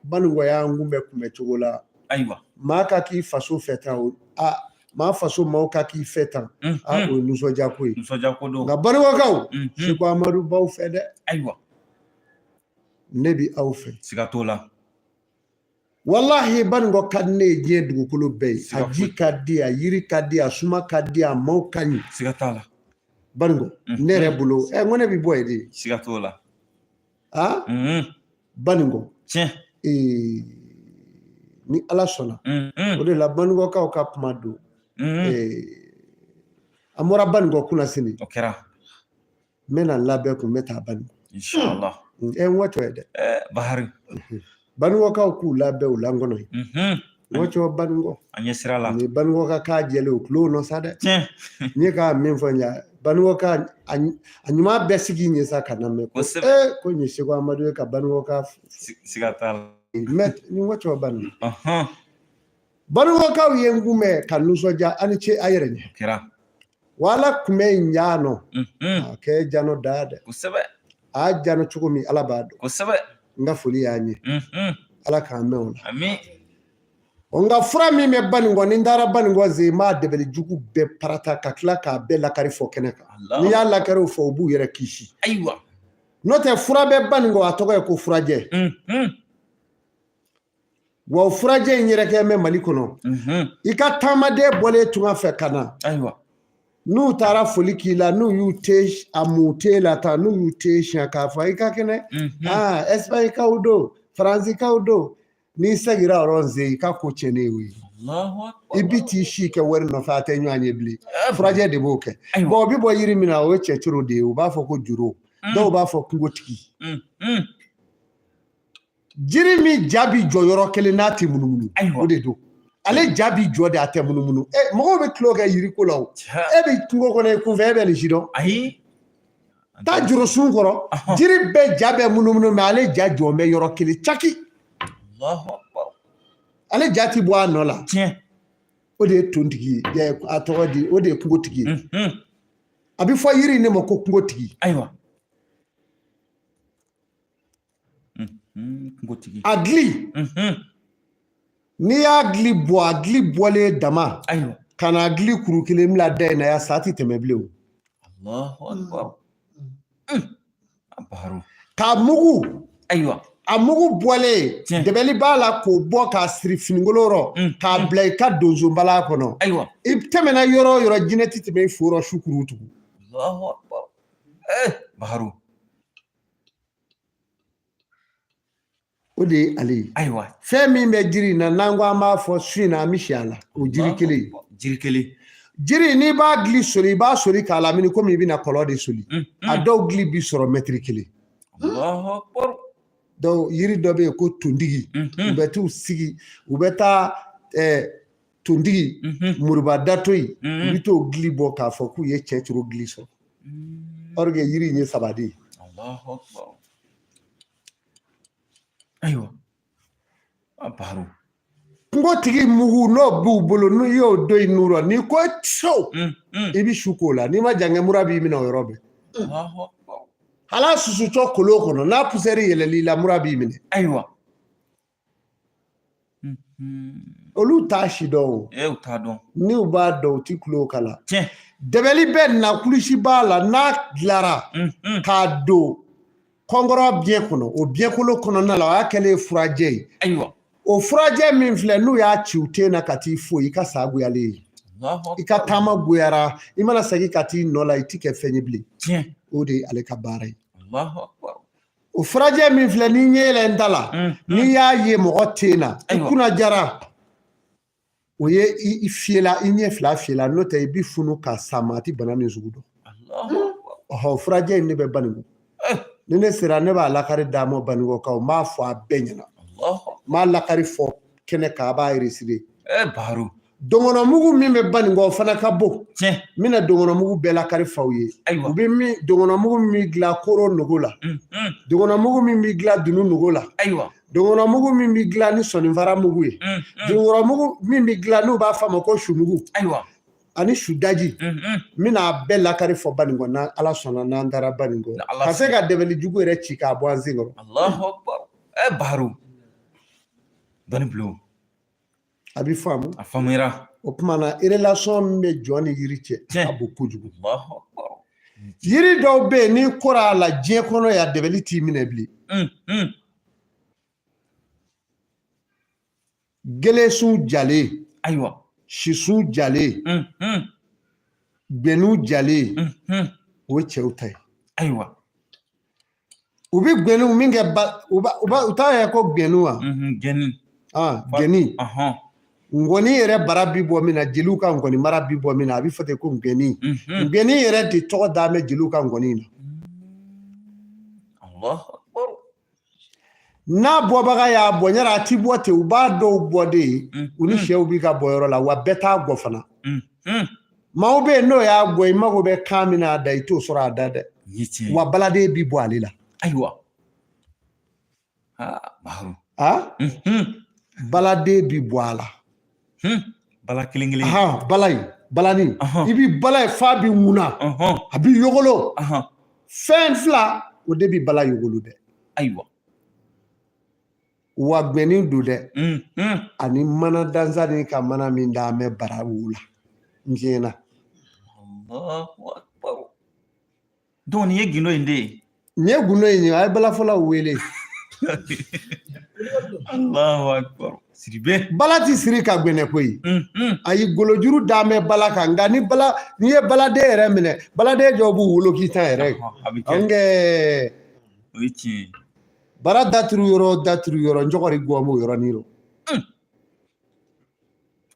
Banikɔ y'an kunbɛ cogo la. Ayiwa. Maa ka k'i faso fɛ tan o maa faso maaw ka k'i fɛ tan o ye nisɔndiya ko ye. Nisɔndiya ko don. Nka Banikɔkaw Seko Amadu b'aw fɛ dɛ. Ayiwa. Ne bi aw fɛ. Siga t'o la. Wallahi Banikɔ ka di ne ye diɲɛ dugukolo bɛɛ ye. A ji ka di a yiri ka di a suma ka di a maaw ka ɲi. Siga t'a la. Banikɔ ne yɛrɛ bolo n ko ne bɛ bɔ yen de. Siga t'o la. Banikɔ. Tiɲɛ. Ni Ala sɔnna o de la Banikɔkaw ka kuma don. An bɔra Banikɔ kunna sini. O kɛra. N bɛna n labɛn kun n bɛ taa Banikɔ. Inshallah. N wɔtɔ ye dɛ. Bahari. Banikɔkaw k'u labɛn u lankɔnɔ ye. N wɔtɔ Banikɔ. An ɲɛ sira la. Ni Banikɔ ka k'a jɛlen o tulo nɔ sa dɛ. Tiɲɛ. N ye k'a min fɔ n ye Banikɔ ka a ɲuman bɛɛ sigi ɲɛ sa ka na mɛn ko nin ye Seko Amadu ye ka Banikɔ ka. Siga t'a la. Mais ni wɔtɔ Banikɔ. Banikɔkaw ye n kunbɛn ka nisɔndiya a ni ce a yɛrɛ ɲɛ. Kɛra. Wa Ala kunbɛ in ja nɔ. A kɛ jano da dɛ. Kosɛbɛ. A y'a jano cogo min Ala b'a dɔn. Kosɛbɛ. N ka foli y'a ɲɛ. Ala k'an mɛn o la. Ami. Nka fura min bɛ Banikɔ ni n taara Banikɔ Nze n b'a dɛbɛli jugu bɛɛ parata ka tila k'a bɛɛ lakari fɔ kɛnɛ kan. N'i y'a lakari o fɔ u b'u yɛrɛ kisi. Ayiwa. N'o tɛ fura bɛ Banikɔ a tɔgɔ ye ko furajɛ. Wa o furajɛ in yɛrɛ kɛ mɛ Mali kɔnɔ. I ka taamaden bɔlen tunga fɛ ka na. Ayiwa. N'u taara foli k'i la n'u y'u te a mun te la tan n'u y'u te siɲɛ k'a fɔ i ka kɛnɛ. Espagnolkaw don Faransikaw don. N'i segira yɔrɔ Nze i ka ko tiɲɛnen y'o ye. I bi t'i si kɛ wari nɔfɛ a tɛ ɲɔgɔn ye bilen. Furajɛ de b'o kɛ. Bon o bɛ bɔ yiri min na o ye cɛcoro de ye u b'a fɔ ko juru dɔw b'a fɔ kungotigi. Jiri min ja bi jɔ yɔrɔ kelen n'a tɛ munumunu o de don. Ale ja bi jɔ de a tɛ munumunu. Mɔgɔw bɛ tulo kɛ yiriko la o. E bɛ kungo kɔnɔ i kunfɛ e bɛ nin si dɔn. Ayi. Taa jurusun kɔrɔ jiri bɛɛ ja bɛ munumunu mais ale ja jɔn bɛ yɔrɔ kelen caki. Ale ja ti bɔ a nɔ la. Tiɲɛ. O de ye tontigi ye a tɔgɔ di o de ye kungotigi ye. A bɛ fɔ yiri in de ma ko kungotigi. Ayiwa. Kungotigi. A gili. N'i y'a gili bɔ a gili bɔlen dama. Ayiwa. Ka na gili kuru kelen bila da in na ya sa a ti tɛmɛ bilen o. K'a mugu. Ayiwa. A mugu bɔlen dɛbɛli b'a la k'o bɔ k'a siri finikolo rɔ k'a bila i ka donsoba kɔnɔ. Ayiwa. I tɛmɛna yɔrɔ o yɔrɔ jinɛ ti tɛmɛ i fo yɔrɔ su kuru tugun. Baharu. o de ye ale ye ayiwa fɛn min bɛ jiri in na n'an ko an b'a fɔ su in na an bɛ si a la o jiri kelen jiri kelen jiri n'i b'a gili soli i b'a soli k'a lamini komi i bɛna kɔlɔ de soli a dɔw gili bi sɔrɔ mɛtiri kelen donc yiri dɔ bɛ yen ko tondigi u bɛ t'u sigi u bɛ taa tondigi muruba datoyi u bɛ t'o gili bɔ k'a fɔ k'u ye cɛcoro gili sɔrɔ or que yiri in ye sabadi ye ayiwa baro kungotigi mugu n'o b'u bolo n'u y'o do i nurɔ n'i ko so i bɛ su k'o la n'i ma jan kɛ mura b'i minɛ o yɔrɔ bɛɛ hala susutɔ kolo kɔnɔ n'a pusɛri yɛlɛl'i la mura b'i minɛ ayiwa olu t'a si dɔn o u t'a dɔn n'u b'a dɔn u ti kulo kala dɛbɛli bɛ na kulusi b'a la n'a dilara k'a don kɔnkɔrɔ biɲɛ kɔnɔ o biɲɛkolo kɔnɔna la o y'a kɛlen furajɛ ye ayiwa o furajɛ min filɛ n'u y'a ci u ten na ka t'i foyi i ka sa goyalen ye i ka taama goyara i mana segin ka t'i nɔ la i ti kɛ fɛn ye bilen o de ye ale ka baara ye o furajɛ min filɛ n'i ɲɛ yɛlɛ n ta la n'i y'a ye mɔgɔ ten na i kunna jara o ye i fiyɛla i ɲɛ fila fiyɛla n'o tɛ i bi funu ka sa ma a ti bana nin sugu dɔn ɔhɔ furajɛ in ne bɛ Banikɔ ni ne sera ne b'a lakari d'a ma Banikɔkaw n b'a fɔ a bɛɛ ɲɛna n b'a lakari fɔ kɛnɛ kan a b'a reside baro dɔngɔnɔmugu min bɛ Banikɔ o fana ka bon n bɛna dɔngɔnɔmugu bɛɛ lakari faw ye u bɛ min dɔngɔnɔmugu min bɛ dilan koro nogo la dɔngɔnɔmugu min bɛ dilan dunu nogo la dɔngɔnɔmugu min bɛ dilan ni sɔnifara mugu ye dɔngɔnɔmugu min bɛ dilan n'u b'a f'a ma ko sumugu ani su daji n bɛna bɛɛ lakari fɔ Banikɔ na Ala sɔnna n'an taara Banikɔ ka se ka dɛbɛli jugu yɛrɛ ci k'a bɔ an sen kɔrɔ baro dɔnni bulon a bɛ faamu a faamuyara o tuma na relation min bɛ jɔn ni yiri cɛ a bon kojugu yiri dɔw bɛ yen n'i kora a la diɲɛ kɔnɔ yan dɛbɛli t'i minɛ bilen gelesun jalen ayiwa sisun jalen gbɛnu jalen o ye cɛw ta ye ayiwa u bɛ gbɛnu min kɛ u t'a ye ko gbɛnu wa gɛni gɛni ngɔni yɛrɛ bara bi bɔ min na jeliw ka ngɔni mara bi bɔ min na a bɛ fɔ ten ko ngɛni ngɛni yɛrɛ de tɔgɔ d'a mɛ jeliw ka ngɔni na n'a bɔbaga y'a bɔ ɲɛna a ti bɔ ten u b'a dɔw bɔ de ye u ni sɛw b'i ka bɔ yɔrɔ la wa bɛɛ t'a gɔ fana maaw bɛ yen n'o y'a gɔ i mago bɛ kan min na a da i t'o sɔrɔ a da dɛ wa baladen bi bɔ ale la ayiwa baladen bi bɔ a la bala kelen kelen bala in balani i bi bala ye f'a bi ŋuna a bi yogolo fɛn fila o de bi bala yogolo dɛ ayiwa wa gbɛni don dɛ ani mana danzani ka mana min da an bɛ bara la n tiɲɛna donc nin ye gindo in de ye nin ye gundo in ye a ye balafɔlaw wele Allahu akbar siribe bala ti siri ka gbɛnɛ koyi ayi golojuru da mɛ bala kan nka n'i ye baladen yɛrɛ minɛ baladen jɔw b'u wolo k'i ta yɛrɛ kɛ o ye tiɲɛ bara daturu yɔrɔ njɔgɔri gɔmu yɔrɔnin ro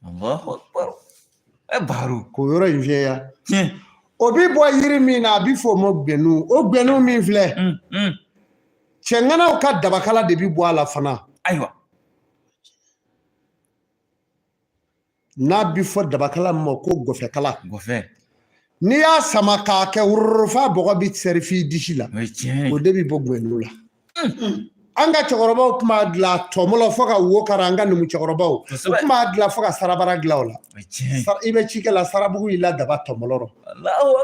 Allahu akbar baro k'o yɔrɔ in fiyɛya o bi bɔ yiri min na a bi fɔ o ma gbɛnu o gbɛnu min filɛ cɛŋanaw ka dabakala de bi bɔ a la fana ayiwa n'a bi fɔ dabakala ma ko gɔfɛkala n'i y'a sama k'a kɛ wururu f'a bɔgɔ bi sɛri f'i disi la o de bi bɔ gbɛnu la an ka cɛkɔrɔbaw tun b'a dilan tɔmɔlɔ fo ka wo kara an ka numu cɛkɔrɔbaw u tun b'a dilan fo ka sarabara dilan o la i bɛ ci kɛ la sarabugu y'i la daba tɔmɔlɔ rɔ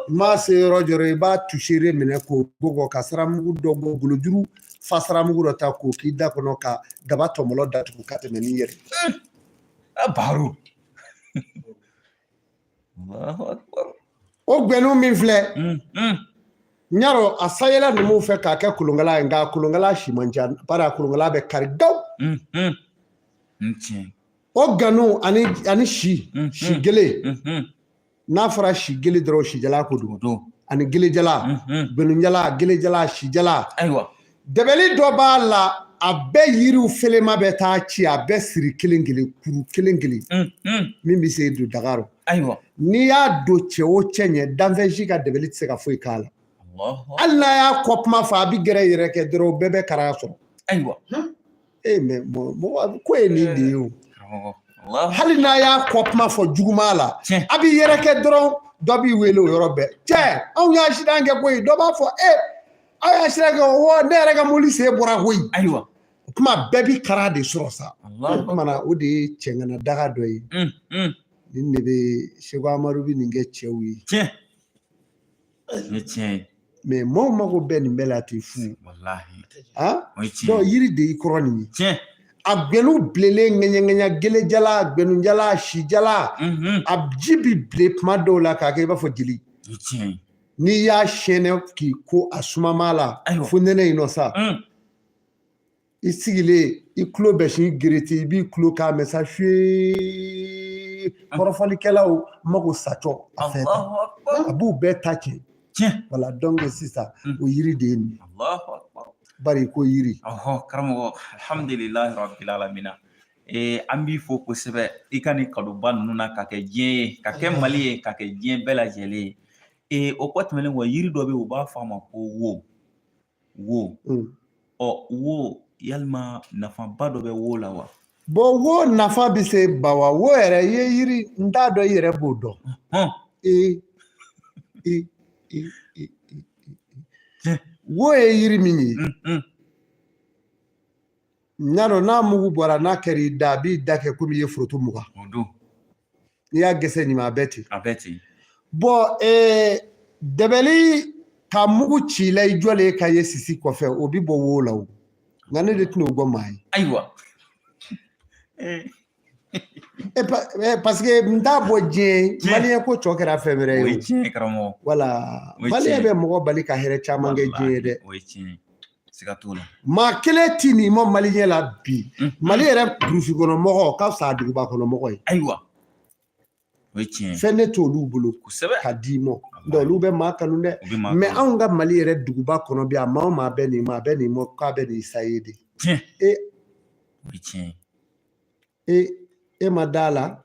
i m'a se yɔrɔ jɔrɔ i b'a tusere minɛ k'o gɔgɔ ka saramugu dɔ bɔ golojuru fa saramugu dɔ ta k'o k'i da kɔnɔ ka daba tɔmɔlɔ datugu ka tɛmɛ n'i yɛrɛ baro o gbɛnu min filɛ n y'a dɔn a sayɛla numuw fɛ k'a kɛ kolonkala ye nka kolonkala si man ca bari a kolonkala bɛ kari gaw o ganu ani si gele n'a fɔra si gele dɔrɔn sijala ko don ani gelejala gbɛnujala gelejala sijala dɛbɛli dɔ b'a la a bɛɛ yiriw felema bɛ taa ci a bɛɛ siri kelen kelen kuru kelen kelen min bɛ se don Dakar n'i y'a don cɛ o cɛ ɲɛ danfɛnsi ka dɛbɛli tɛ se ka foyi k'a la hali n'a y'a kɔ kuma fɔ a bɛ gɛrɛ yɛrɛ kɛ dɔrɔn o bɛɛ bɛ karaya sɔrɔ mais mɔgɔ ko ye nin de ye o hali n'a y'a kɔ kuma fɔ juguman la a bɛ yɛrɛ kɛ dɔrɔn dɔ b'i wele o yɔrɔ bɛɛ cɛ anw y'a accident kɛ koyi dɔ b'a fɔ aw y'a accident kɛ ne yɛrɛ ka mobili sen bɔra koyi o kuma bɛɛ bɛ kara de sɔrɔ sa o kumana o de ye cɛŋana daga dɔ ye nin de bɛ Seko Amadu bɛ nin kɛ cɛw ye mais maaw mago bɛ nin bɛɛ la ten fu donc yiri de y'i kɔrɔ nin ye a gbɛnu bilelen ŋɛɲɛ gelejala gbɛnujala sijala a ji bɛ bilen tuma dɔw la k'a kɛ i b'a fɔ jeli n'i y'a sɛnɛ k'i ko a sumama la fo nɛnɛ in nɔ sa i sigilen i tulo bɛ sin gerete i b'i tulo k'a mɛn sa suye kɔrɔfɔlikɛlaw mago sacɔ a fɛ a b'u bɛɛ ta cɛ voilà donc sisan o yiri de ye nin bari ko yiri karamɔgɔ alhamdulilahi rabbil alamina an b'i fo kosɛbɛ i ka nin kadoba ninnu na ka kɛ diɲɛ ye ka kɛ Mali ye ka kɛ diɲɛ bɛɛ lajɛlen ye o kɔ tɛmɛnen kɔ yiri dɔ bɛ yen u b'a fɔ a ma ko wo wo yalima nafaba dɔ bɛ wo la wa bon wo nafa bɛ se ba wa wo yɛrɛ i ye yiri n t'a dɔn i yɛrɛ b'o dɔn wo ye yiri min ye n'a dɔn n'a mugu bɔra n'a kɛra i da a b'i da kɛ komi i ye foronto mugan n'i y'a gɛsɛ ɲuman a bɛ ten bon dɛbɛli ka mugu ci la i jɔlen ka ye sisi kɔfɛ o bɛ bɔ wo la o nka ne de tɛna o bɔ maa ye parce que n t'a bɔ diɲɛ maliyɛn ko tɔ kɛra fɛn wɛrɛ ye voilà maliyɛn bɛ mɔgɔ bali ka hɛrɛ caman kɛ diɲɛ ye dɛ maa kelen tɛ nin ma maliyɛn la bi mali yɛrɛ burusi kɔnɔ mɔgɔ ka fisa duguba kɔnɔ mɔgɔ ye fɛn ne t'olu bolo ka di ma olu bɛ maa kanu dɛ mais anw ka mali yɛrɛ duguba kɔnɔ bi a maa o maa bɛ nin ma a bɛ nin ma k'a bɛ nin sa ye de e ma da la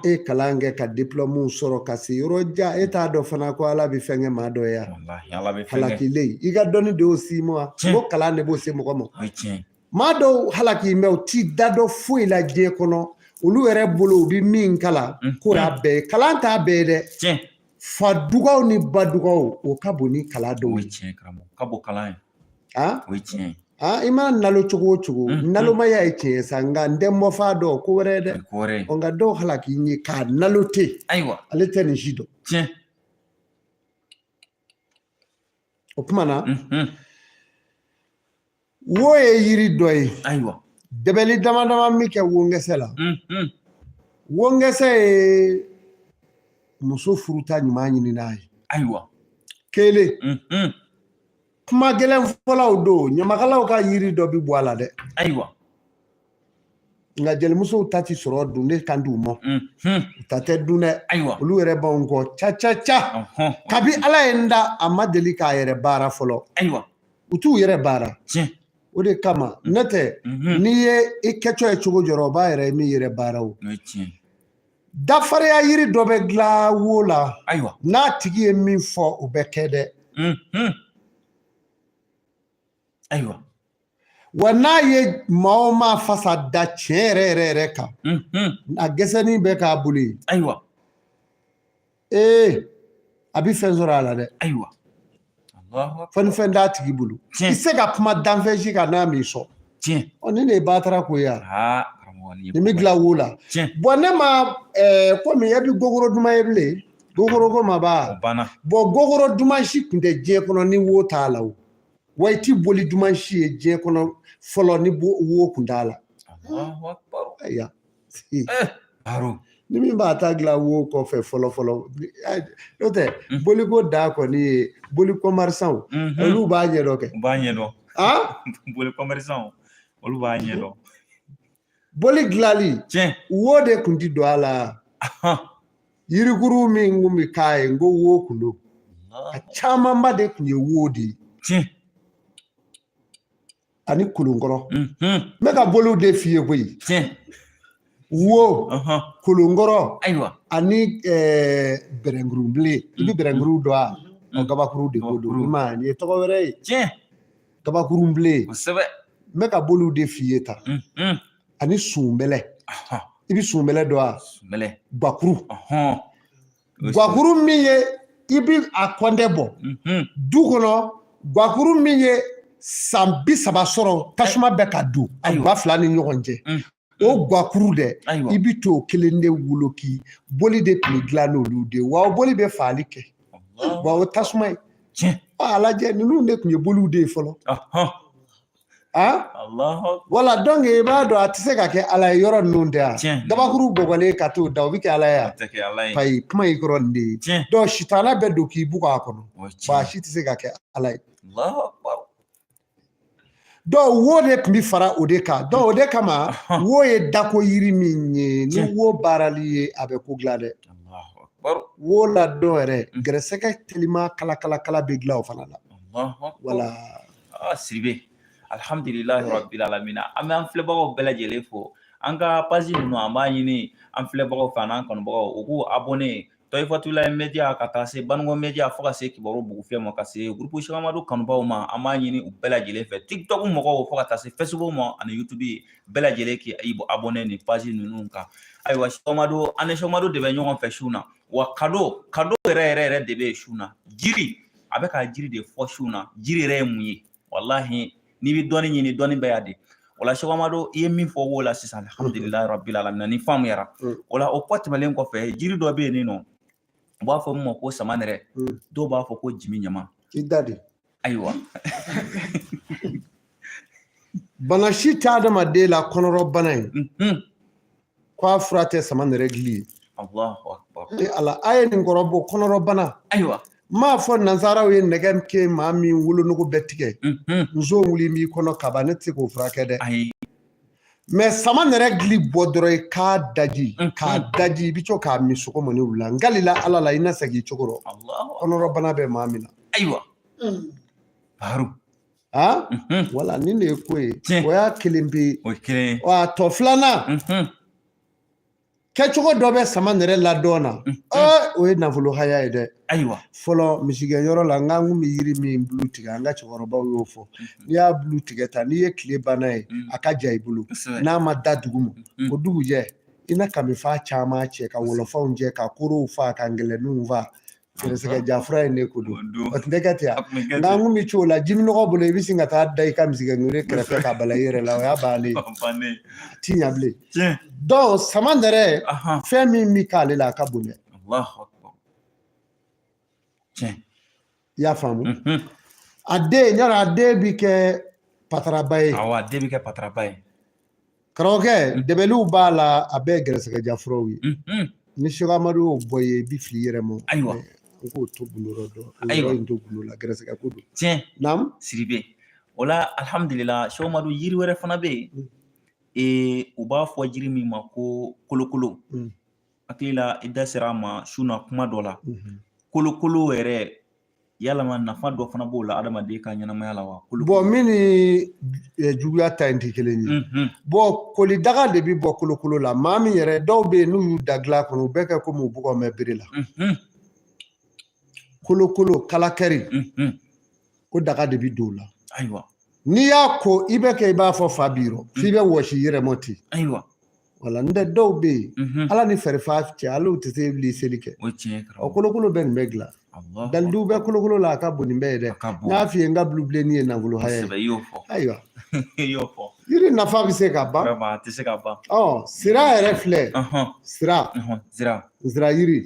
e kalan kɛ ka diplôme sɔrɔ ka se yɔrɔ ja e t'a dɔn fana ko ala bɛ fɛn kɛ maa dɔ ye yan halakilen i ka dɔnni de y'o si ma ko kalan de b'o se mɔgɔ ma maa dɔw halaki mɛ u t'i da dɔn foyi la diɲɛ kɔnɔ olu yɛrɛ bolo u bɛ min kala k'o y'a bɛɛ ye kalan t'a bɛɛ ye dɛ fa dugaw ni ba dugaw o ka bon ni kalan dɔw ye i ma nalo cogo o cogo nalomaya ye tiɲɛ sa nka n tɛ mɔfa dɔn ko wɛrɛ dɛ nka dɔw halaki ye k'a nalo te ale tɛ nin si dɔn o tuma na wo ye yiri dɔ ye dɛbɛli dama dama min kɛ wongɛsɛ la wongɛsɛ ye muso furuta ɲuman ɲini n'a ye kelen kuma gɛlɛn fɔlaw don ɲamakalaw ka yiri dɔ bɛ bɔ a la dɛ nka jelimusow ta ti sɔrɔ dun ne kan d'u ma u ta tɛ dun dɛ olu yɛrɛ b'anw kɔ ca kabi ala ye n da a ma deli k'a yɛrɛ baara fɔlɔ u t'u yɛrɛ baara o de kama ne tɛ n'i ye i kɛcɔ ye cogo jɔrɔ o b'a yɛrɛ min yɛrɛ baara o dafariya yiri dɔ bɛ dilan wo la n'a tigi ye min fɔ o bɛ kɛ dɛ wa n'a ye maa o maa fasa da tiɲɛ yɛrɛ kan a gɛsɛnin bɛ k'a bolo ye a bɛ fɛn sɔrɔ a la dɛ fɔ ni fɛn t'a tigi bolo i se ka kuma danfɛnsi kan n'a m'i sɔn ni ne ye baatara ko ye nin bɛ dilan wo la bɔn ne ma komi e bɛ gogoro duman ye bilen gogoro ko ma ba bɔn gogoro duman si tun tɛ diɲɛ kɔnɔ ni wo t'a la o wa i ti boli duman si ye diɲɛ kɔnɔ fɔlɔ ni wo kun t'a la ayiwa ni min b'a ta dilan wo kɔfɛ fɔlɔ n'o tɛ boliko da kɔni ye boli kɔmarisanw olu b'a ɲɛdɔn kɛ boli kɔmarisanw olu b'a ɲɛdɔn boli dilali wo de kun ti don a la yirikuru min kun bɛ k'a ye n ko wo kun don a camanba de kun ye wo de ye ani kolonkɔrɔ n bɛ ka boliw de f'i ye koyi wo kolonkɔrɔ ani bɛrɛnkurunbilen i bɛ bɛrɛnkuru dɔn a gabakuru de ko don i ma nin ye tɔgɔ wɛrɛ ye gabakurunbilen n bɛ ka boliw de f'i ye tan ani sunbɛlɛ i bɛ sunbɛlɛ dɔn a guwakuru guwakuru min ye i bɛ a kɔndɛ bɔ du kɔnɔ guwakuru min ye san 30 sɔrɔ tasuma bɛ ka don a guwa 2 ni ɲɔgɔn cɛ o guwakuru dɛ i bɛ t'o kelen de woloki boli de tun bɛ dilan n'olu de wa o boli bɛ fagali kɛ wa o tasuma ye a lajɛ ninnu de tun ye boliw de ye fɔlɔ wala donc i b'a dɔn a tɛ se ka kɛ ala ye yɔrɔ ninnu tɛ yan gabakuru bɔgɔlen ka t'o da o bɛ kɛ ala ye payi kuma y'i kɔrɔ nin de ye donc sitana bɛ don k'i buga a kɔnɔ wa a si tɛ se ka kɛ ala ye donc wo de tun bɛ fara o de kan donc o de kama wo ye dako yiri min ye ni wo baarali ye a bɛ ko dilan dɛ wo la dɔn yɛrɛ gɛrɛsɛgɛ telima kala bɛ dilan o fana la wala Sidibe alhamdulilahi rabbil alamin an bɛ an filɛbagaw bɛɛ lajɛlen fo an ka page ninnu an b'a ɲini an filɛbagaw fɛ n'an kanubagaw u k'u abonné Tɔyifatulayi Media ka taa se Banugɔ Media fo ka se Kibaru Bugufiyɛ ma ka se groupe Cheikh Amadu kanubaw ma an b'a ɲini u bɛɛ lajɛlen fɛ TikTok mɔgɔw fo ka taa se Facebook ma ani YouTube bɛɛ lajɛlen k'i abonné nin page ninnu kan ayiwa Cheikh Amadu an ni Cheikh Amadu de bɛ ɲɔgɔn fɛ su na wa cadeau yɛrɛ de bɛ su na jiri a bɛ ka jiri de fɔ su na jiri yɛrɛ ye mun ye wallahi n'i bɛ dɔnni ɲini dɔnni bɛ yan de wala Cheikh Amadu i ye min fɔ wo la sisan alhamdulilahi rabbil alamin ni faamuyara o la o kɔ tɛmɛlen kɔfɛ jiri dɔ bɛ yen nɔ u b'a fɔ min ma ko samanɛrɛ dɔw b'a fɔ ko jimi ɲama i da de ayiwa bana si tɛ adamaden la kɔnɔrɔ bana ye k'a fura tɛ samanɛrɛ gili ye Allahu akbar ala a ye nin kɔrɔbɔ kɔnɔrɔ bana ayiwa m'a fɔ nansaraw ye nɛgɛ kɛ maa min wolonugu bɛ tigɛ muso wuli b'i kɔnɔ kaba ne tɛ se k'o furakɛ dɛ mais samanɛrɛ gili bɔ dɔrɔn i k'a daji i bɛ to k'a min sɔgɔma ni wula ngalila ala la i na segin i cogo rɔ kɔnɔrɔ bana bɛ maa min na ayiwa Baru wala nin de ye ko ye o y'a kelen pe o kelen wa tɔ filanan kɛcogo dɔ bɛ samanɛrɛ ladɔn na o ye nafolo haya ye dɛ ayiwa fɔlɔ misigɛnyɔrɔ la n k'an kun bɛ yiri min bulu tigɛ an ka cɛkɔrɔbaw y'o fɔ n'i y'a bulu tigɛ ta n'i ye tile banna ye a ka ja i bolo n'a ma da dugu ma o dugujɛ i na kamifa caman cɛ ka wolofanw cɛ ka korow fa ka ngɛlɛninw fa gɛrɛsɛgɛ jafura ye ne ko don o tun tɛ kɛ ten yan n'an kun bɛ c'o la jiminɔgɔ bolo i bɛ sin ka taa da i ka misigɛnyɔrɔ kɛrɛfɛ ka bala i yɛrɛ la o y'a bannen ti ɲɛ bilen donc samanɛrɛ fɛn min bɛ k'ale la a ka bon dɛ i y'a faamu a den yala a den bɛ kɛ pataraba ye awɔ a den bɛ kɛ pataraba ye karamɔgɔkɛ dɛbɛliw b'a la a bɛɛ ye gɛrɛsɛgɛ jafuraw ye ni Cheikh Amadu y'o bɔ ye i bɛ fili i yɛrɛ ma ayiwa n k'o to gundo rɔ dɔn yɔrɔ in to gundo la gɛrɛsɛgɛ ko don tiɲɛ naamu Sidibe o la alhamdulila Cheikh Amadu yiri wɛrɛ fana bɛ yen u b'a fɔ jiri min ma ko kolokolo hakili la i da sera a ma su na kuma dɔ la kolokolo yɛrɛ yalama nafa dɔ fana b'o la adamaden ka ɲɛnamaya la wa bon min ni juguya ta in tɛ kelen ye bon koli daga de bɛ bɔ kolokolo la maa min yɛrɛ dɔw bɛ yen n'u y'u da dilan kɔnɔ u bɛɛ kɛ komi u bugɔ mɛn bere la kolokolo kalakɛri o daga de bɛ don o la ayiwa n'i y'a ko i bɛ kɛ i b'a fɔ fa b'i rɔ f'i bɛ wɔsi i yɛrɛ mɔ ten ayiwa wala n tɛ dɔw bɛ yen ala ni fɛrɛfa cɛ ale tɛ se wuli seli kɛ o kolokolo bɛ nin bɛɛ dilan dalidiw bɛ kolokolo la a ka bon nin bɛɛ ye dɛ n y'a f'i ye n ka bulu bilenni ye nafolo haya ye ayiwa yiri nafa bɛ se ka ban a tɛ se ka ban sira yɛrɛ filɛ sira yiri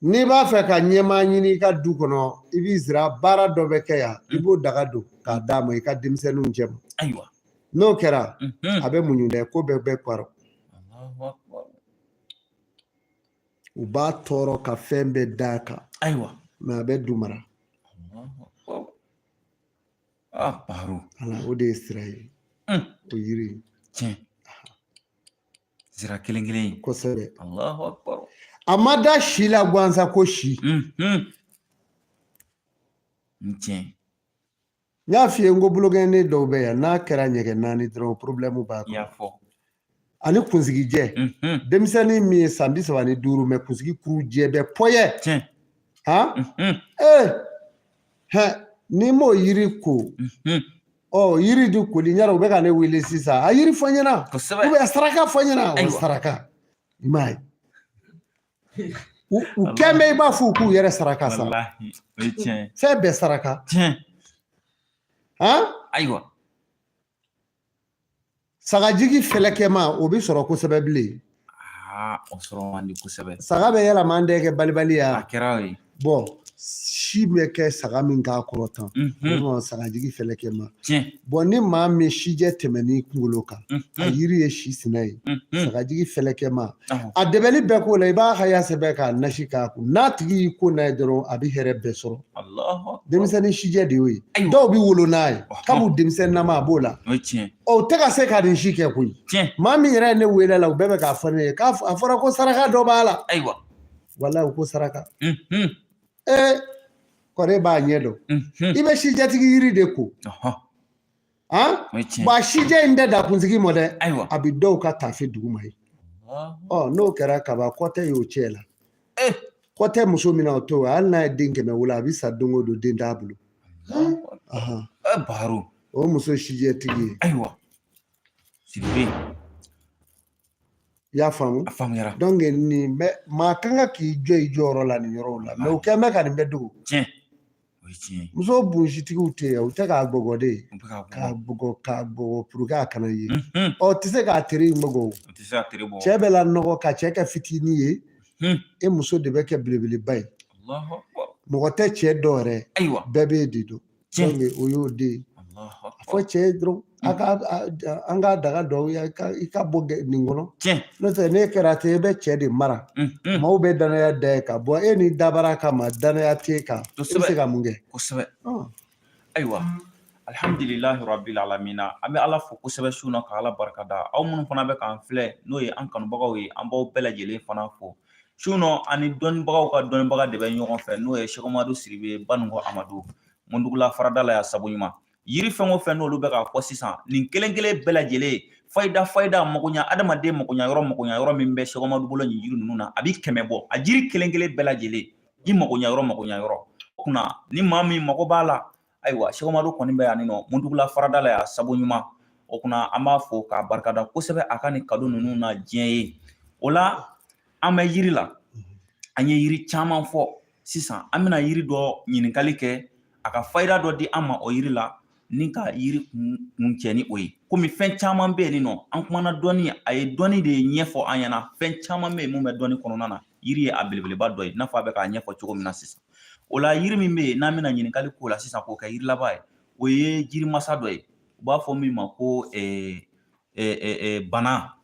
n'i b'a fɛ ka ɲɛmaa ɲini i ka du kɔnɔ i b'i sira baara dɔ bɛ kɛ yan i b'o daga don k'a d'a ma i ka denmisɛnninw cɛ ma ayiwa n'o kɛra a bɛ muɲu dɛ ko bɛɛ bɛ kɔrɔ u b'a tɔɔrɔ ka fɛn bɛɛ d'a kan ayiwa mɛ a bɛ du mara Baru ala o de ye sira ye o yiri tiɲɛ sira kelen kelen kosɛbɛ Allahu akbar a ma da si la gansan ko si tiɲɛ Nya fi ngo bulogene do be ya na kera nyege nani dro problème ba ko ya fo ani kunsigi je demisani mi sambi sabani duru me kunsigi kuru je be poye tiens ha ni mo yiri ko yiri du ko li nyara o be ka ne wele sisa a yiri fanyana ko u be saraka fanyana o saraka imai u kembe ba fu ku yere saraka sa wallahi oui tiens fe be saraka tiens aywa sagajigi felekema o bi soro ko sebebli o soro mandi ko sebe saga be yala mande ke balibaliya akirawi bon si me ke saga min ka korotan no sagajigi felekema bon ni ma me shije temeni kungolo kan a yiri ye shi sinai sagajigi felekema a debeli be ko la iba haya sebe ka nashi ka ku na tigi ko na doro abi here be soro allah demisani shije de we do bi wolo nay kabu demisen na ma bola o te ka se ka din shi ke ku ma mi yere ne wele la bebe ka fane ka afara ko saraka do bala aywa wala ko saraka kore ba nyedo ibe shije tigi yiri de ko ba shije inde da kunzigi mode abi do ka tafi dugumai no kera ka ba kote yo chela kote muso mina to al na dinge me wala bi sadungo do den dabulu baru o muso shije tigi aywa sibi ya famu donc ni ma kanga ki joy joro la ni yoro la me o keme ka ni bedu muso bunji tigi ute o te ka gbogode ka gbogo pruga kana yi o ti se ka tiri mbogo chebela no ka cheka fitini ye e muso de beke blebele bay Allahu akbar mo te che dore bebe dido donc o yo de fo che dro anga daga do ya ka boge ningono no te ne karate be che de mara mo be dana ya de ka bo ni dabara ka ma dana ya te ka se ka munge ko sebe aywa alhamdulillah rabbil alamin ami ala fo ko sebe shuna ka ala barkada aw mun fana be kan fle no ye an kanu bagaw ye an baw bela jele fana fo shuno ani don bagaw ka don baga de be ɲɔgɔn fɛ no ye Sheikh Amadu Siribe Banungo Amadu mundugula faradala ya sabuɲuma yiri fɛn o fɛn n'olu bɛ ka fɔ sisan nin kelen kelen bɛɛ lajɛlen fayida magoɲa adamaden magoɲa yɔrɔ min bɛ Sheikh Amadu bolo nin yiri ninnu na a bi kɛmɛ bɔ a jiri kelen kelen bɛɛ lajɛlen i magoɲa yɔrɔ o kunna ni maa min mago b'a la ayiwa Sheikh Amadu kɔni bɛ yan nin nɔ mundugula faradala ya sabuɲuma o kunna an b'a fɔ k'a barikada kosɛbɛ a ka nin kado ninnu na diɲɛ ye o la an bɛ yiri la an ye yiri caman fɔ sisan an bɛna yiri dɔ ɲininkali kɛ a ka fayida dɔ di an ma o yiri la ni ka yiri kun cɛ ni o ye komi fɛn caman bɛ yen nɔ an kumana dɔnni a ye dɔnni de ɲɛfɔ an ɲɛna fɛn caman bɛ yen mun bɛ dɔnni kɔnɔna na yiri ye a belebeleba dɔ ye i n'a fɔ a bɛ k'a ɲɛfɔ cogo min na sisan o la yiri min bɛ yen n'an bɛna ɲininkali k'o la sisan k'o kɛ yiri laban ye o ye jirimasa dɔ ye u b'a fɔ min ma ko bana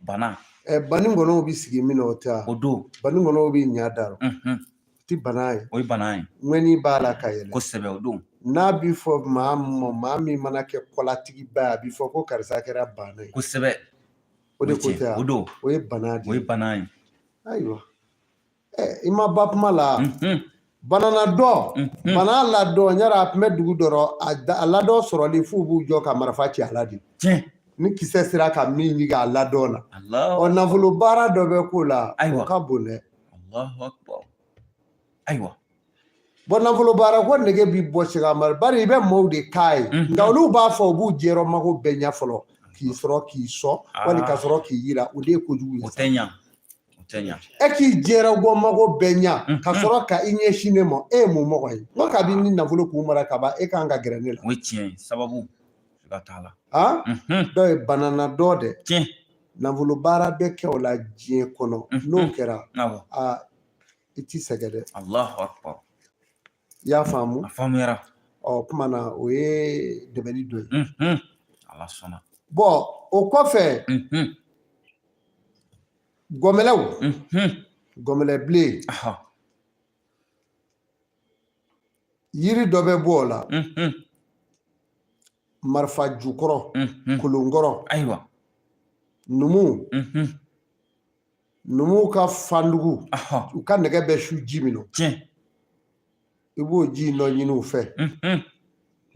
bana bani ngɔnɔw bi sigi min na o tɛ o don bani ngɔnɔw bi ɲa daro ti bana ye o ye bana ye ŋɛni b'a la ka yɛlɛ kosɛbɛ o don n'a bi fɔ maa min mana kɛ kɔlatigi ba a bi fɔ ko karisa kɛra bana ye kosɛbɛ o de ko tɛ o don o ye bana de o ye bana ye ayiwa i ma ba kuma la banana dɔ bana ladɔn yara a tun bɛ dugu dɔrɔn a ladɔn sɔrɔli f'u b'u jɔ ka marifa ci ala de ni kisɛ sera ka min ɲini a ladɔn na nafolo baara dɔ bɛ k'o la o ka bon dɛ ayiwa bon nafolo baara ko nege bi bɔ sigamari bari i bɛ maaw de k'a ye nka olu b'a fɔ u b'u jɛyɔrɔ mago bɛɛ ɲɛ fɔlɔ k'i sɔrɔ k'i sɔn wali ka sɔrɔ k'i yira o de ye kojugu ye o tɛ ɲa e k'i jɛra bɔ mago bɛɛ ɲɛ ka sɔrɔ ka i ɲɛsin ne ma e ye mun mɔgɔ ye n ka bi ni nafolo k'u mara ka ban e kan ka gɛrɛ ne la o ye tiɲɛ ye sababu ka t'a la dɔ ye banana dɔ dɛ nafolo baara bɛ kɛ o la diɲɛ kɔnɔ n'o kɛra i ti sɛgɛ dɛ Allahu akbar i y'a faamu a faamuyara kuma na o ye dɛmɛni dɔ ye ala sɔnna bon o kɔfɛ gɔmɛlɛw gɔmɛlɛbilen yiri dɔ bɛ bɔ o la marifa jukɔrɔ kolonkɔrɔ ayiwa numu ka fandugu u ka nɛgɛ bɛ su ji min na i b'o ji nɔ ɲini u fɛ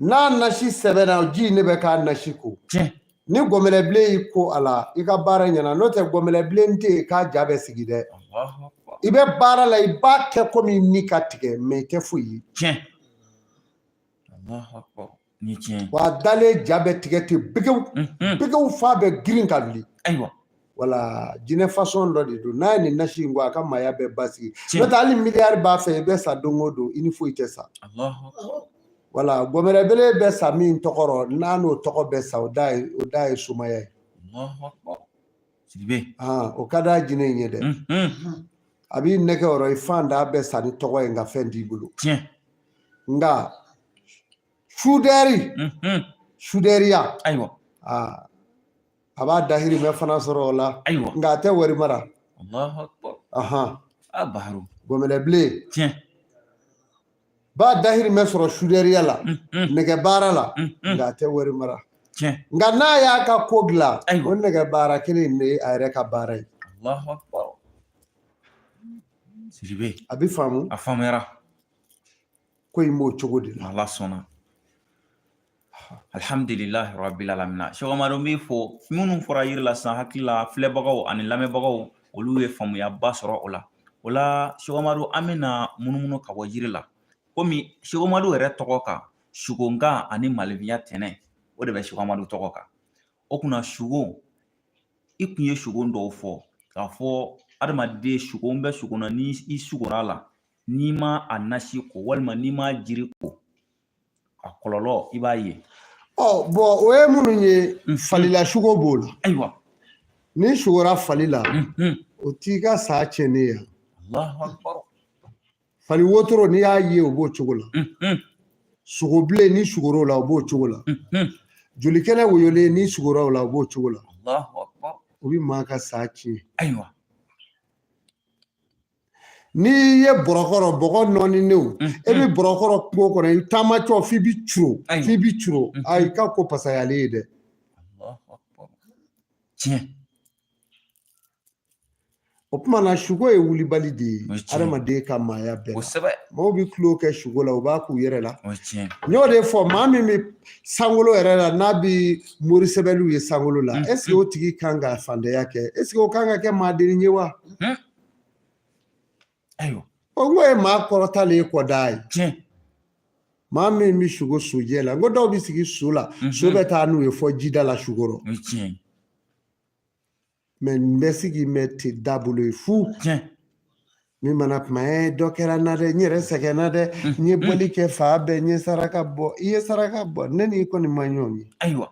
n'a nasi sɛbɛnna ji ne bɛ k'a nasi ko ni gɔmɛlɛbilen y'i ko a la i ka baara ɲɛna n'o tɛ gɔmɛlɛbilen tɛ yen k'a ja bɛ sigi dɛ i bɛ baara la i b'a kɛ komi ni ka tigɛ mɛ i tɛ foyi ye wa a dalen ja bɛ tigɛ ten bigew fa bɛ girin ka wuli wala jinɛ fasɔn dɔ de don n'a ye nin nasi in ko a ka maaya bɛ basigi n'o tɛ hali miliyari b'a fɛ i bɛ sa don o don i ni foyi tɛ sa wala gɔmɛlɛbele bɛ sa min tɔgɔ n'a n'o tɔgɔ bɛ sa o da ye sumaya ye o ka d'a jinɛ in ye dɛ a b'i nɛgɛ yɔrɔ i fan da bɛ sa ni tɔgɔ ye nka fɛn t'i bolo nka sudɛriya a b'a dahirimɛ fana sɔrɔ o la nka a tɛ wari mara gɔmɛlɛbilen b'a dahirimɛ sɔrɔ sudɛriya la nɛgɛ baara la nka a tɛ wari mara nka n'a y'a ka ko dilan o nɛgɛ baara kelen de ye a yɛrɛ ka baara ye a bɛ faamu a faamuyara ko in b'o cogo de la ala sɔnna alhamdulilahi rabbil alamin sɔgɔmado n b'i fɔ minnu fɔra yiri la sisan hakili la filɛbagaw ani lamɛnbagaw olu ye faamuyaba sɔrɔ o la sɔgɔmado an bɛna munumunu ka bɔ yiri la komi sɔgɔmado yɛrɛ tɔgɔ kan sugonkan ani maliviya tɛnɛ o de bɛ sɔgɔmado tɔgɔ kan o kunna sugon i kun ye sugon dɔw fɔ k'a fɔ adamaden sugon bɛ sugon na ni i sugora la n'i ma a nasi ko walima n'i ma jiri ko a kɔlɔlɔ i b'a ye bɔn o ye minnu ye falila sugo b'o la ayiwa ni sugora fali la o t'i ka sa tiɲɛnen ye fali wotoro n'i y'a ye o b'o cogo la sogobilen ni sugoro la o b'o cogo la jolikɛnɛ woyolen ni sugora o la o b'o cogo la o bɛ maa ka sa tiɲɛ ayiwa n'i ye bɔrɔkɔrɔ bɔgɔ nɔɔninenw e bɛ bɔrɔkɔrɔ kungo kɔnɔ i taamatɔ f'i bi curo i ka ko pasayalen ye dɛ tiɲɛ o tuma na sugo ye wulibali de ye adamaden ka maaya bɛɛ la mɔgɔw bɛ tulo kɛ sugo la u b'a k'u yɛrɛ la n y'o de fɔ maa min bɛ sankolo yɛrɛ la n'a bɛ mori sɛbɛnniw ye sankolo la ɛseke o tigi kan ka fandanya kɛ ɛseke o kan ka kɛ maadennin ye wa ayiwa o n ko ye maa kɔrɔtalen ye kɔdaa ye maa min bɛ sugo sojɛ la n ko dɔw bɛ sigi so la so bɛ taa n'u ye fɔ jida la sugɔrɔ mɛ n bɛ sigi mɛ te da bolo ye fu min mana kuma dɔ kɛra n na dɛ n yɛrɛ sɛgɛnna dɛ n ye bɔli kɛ fa bɛɛ n ye saraka bɔ i ye saraka bɔ ne ni kɔni ma ɲɔgɔn ye ayiwa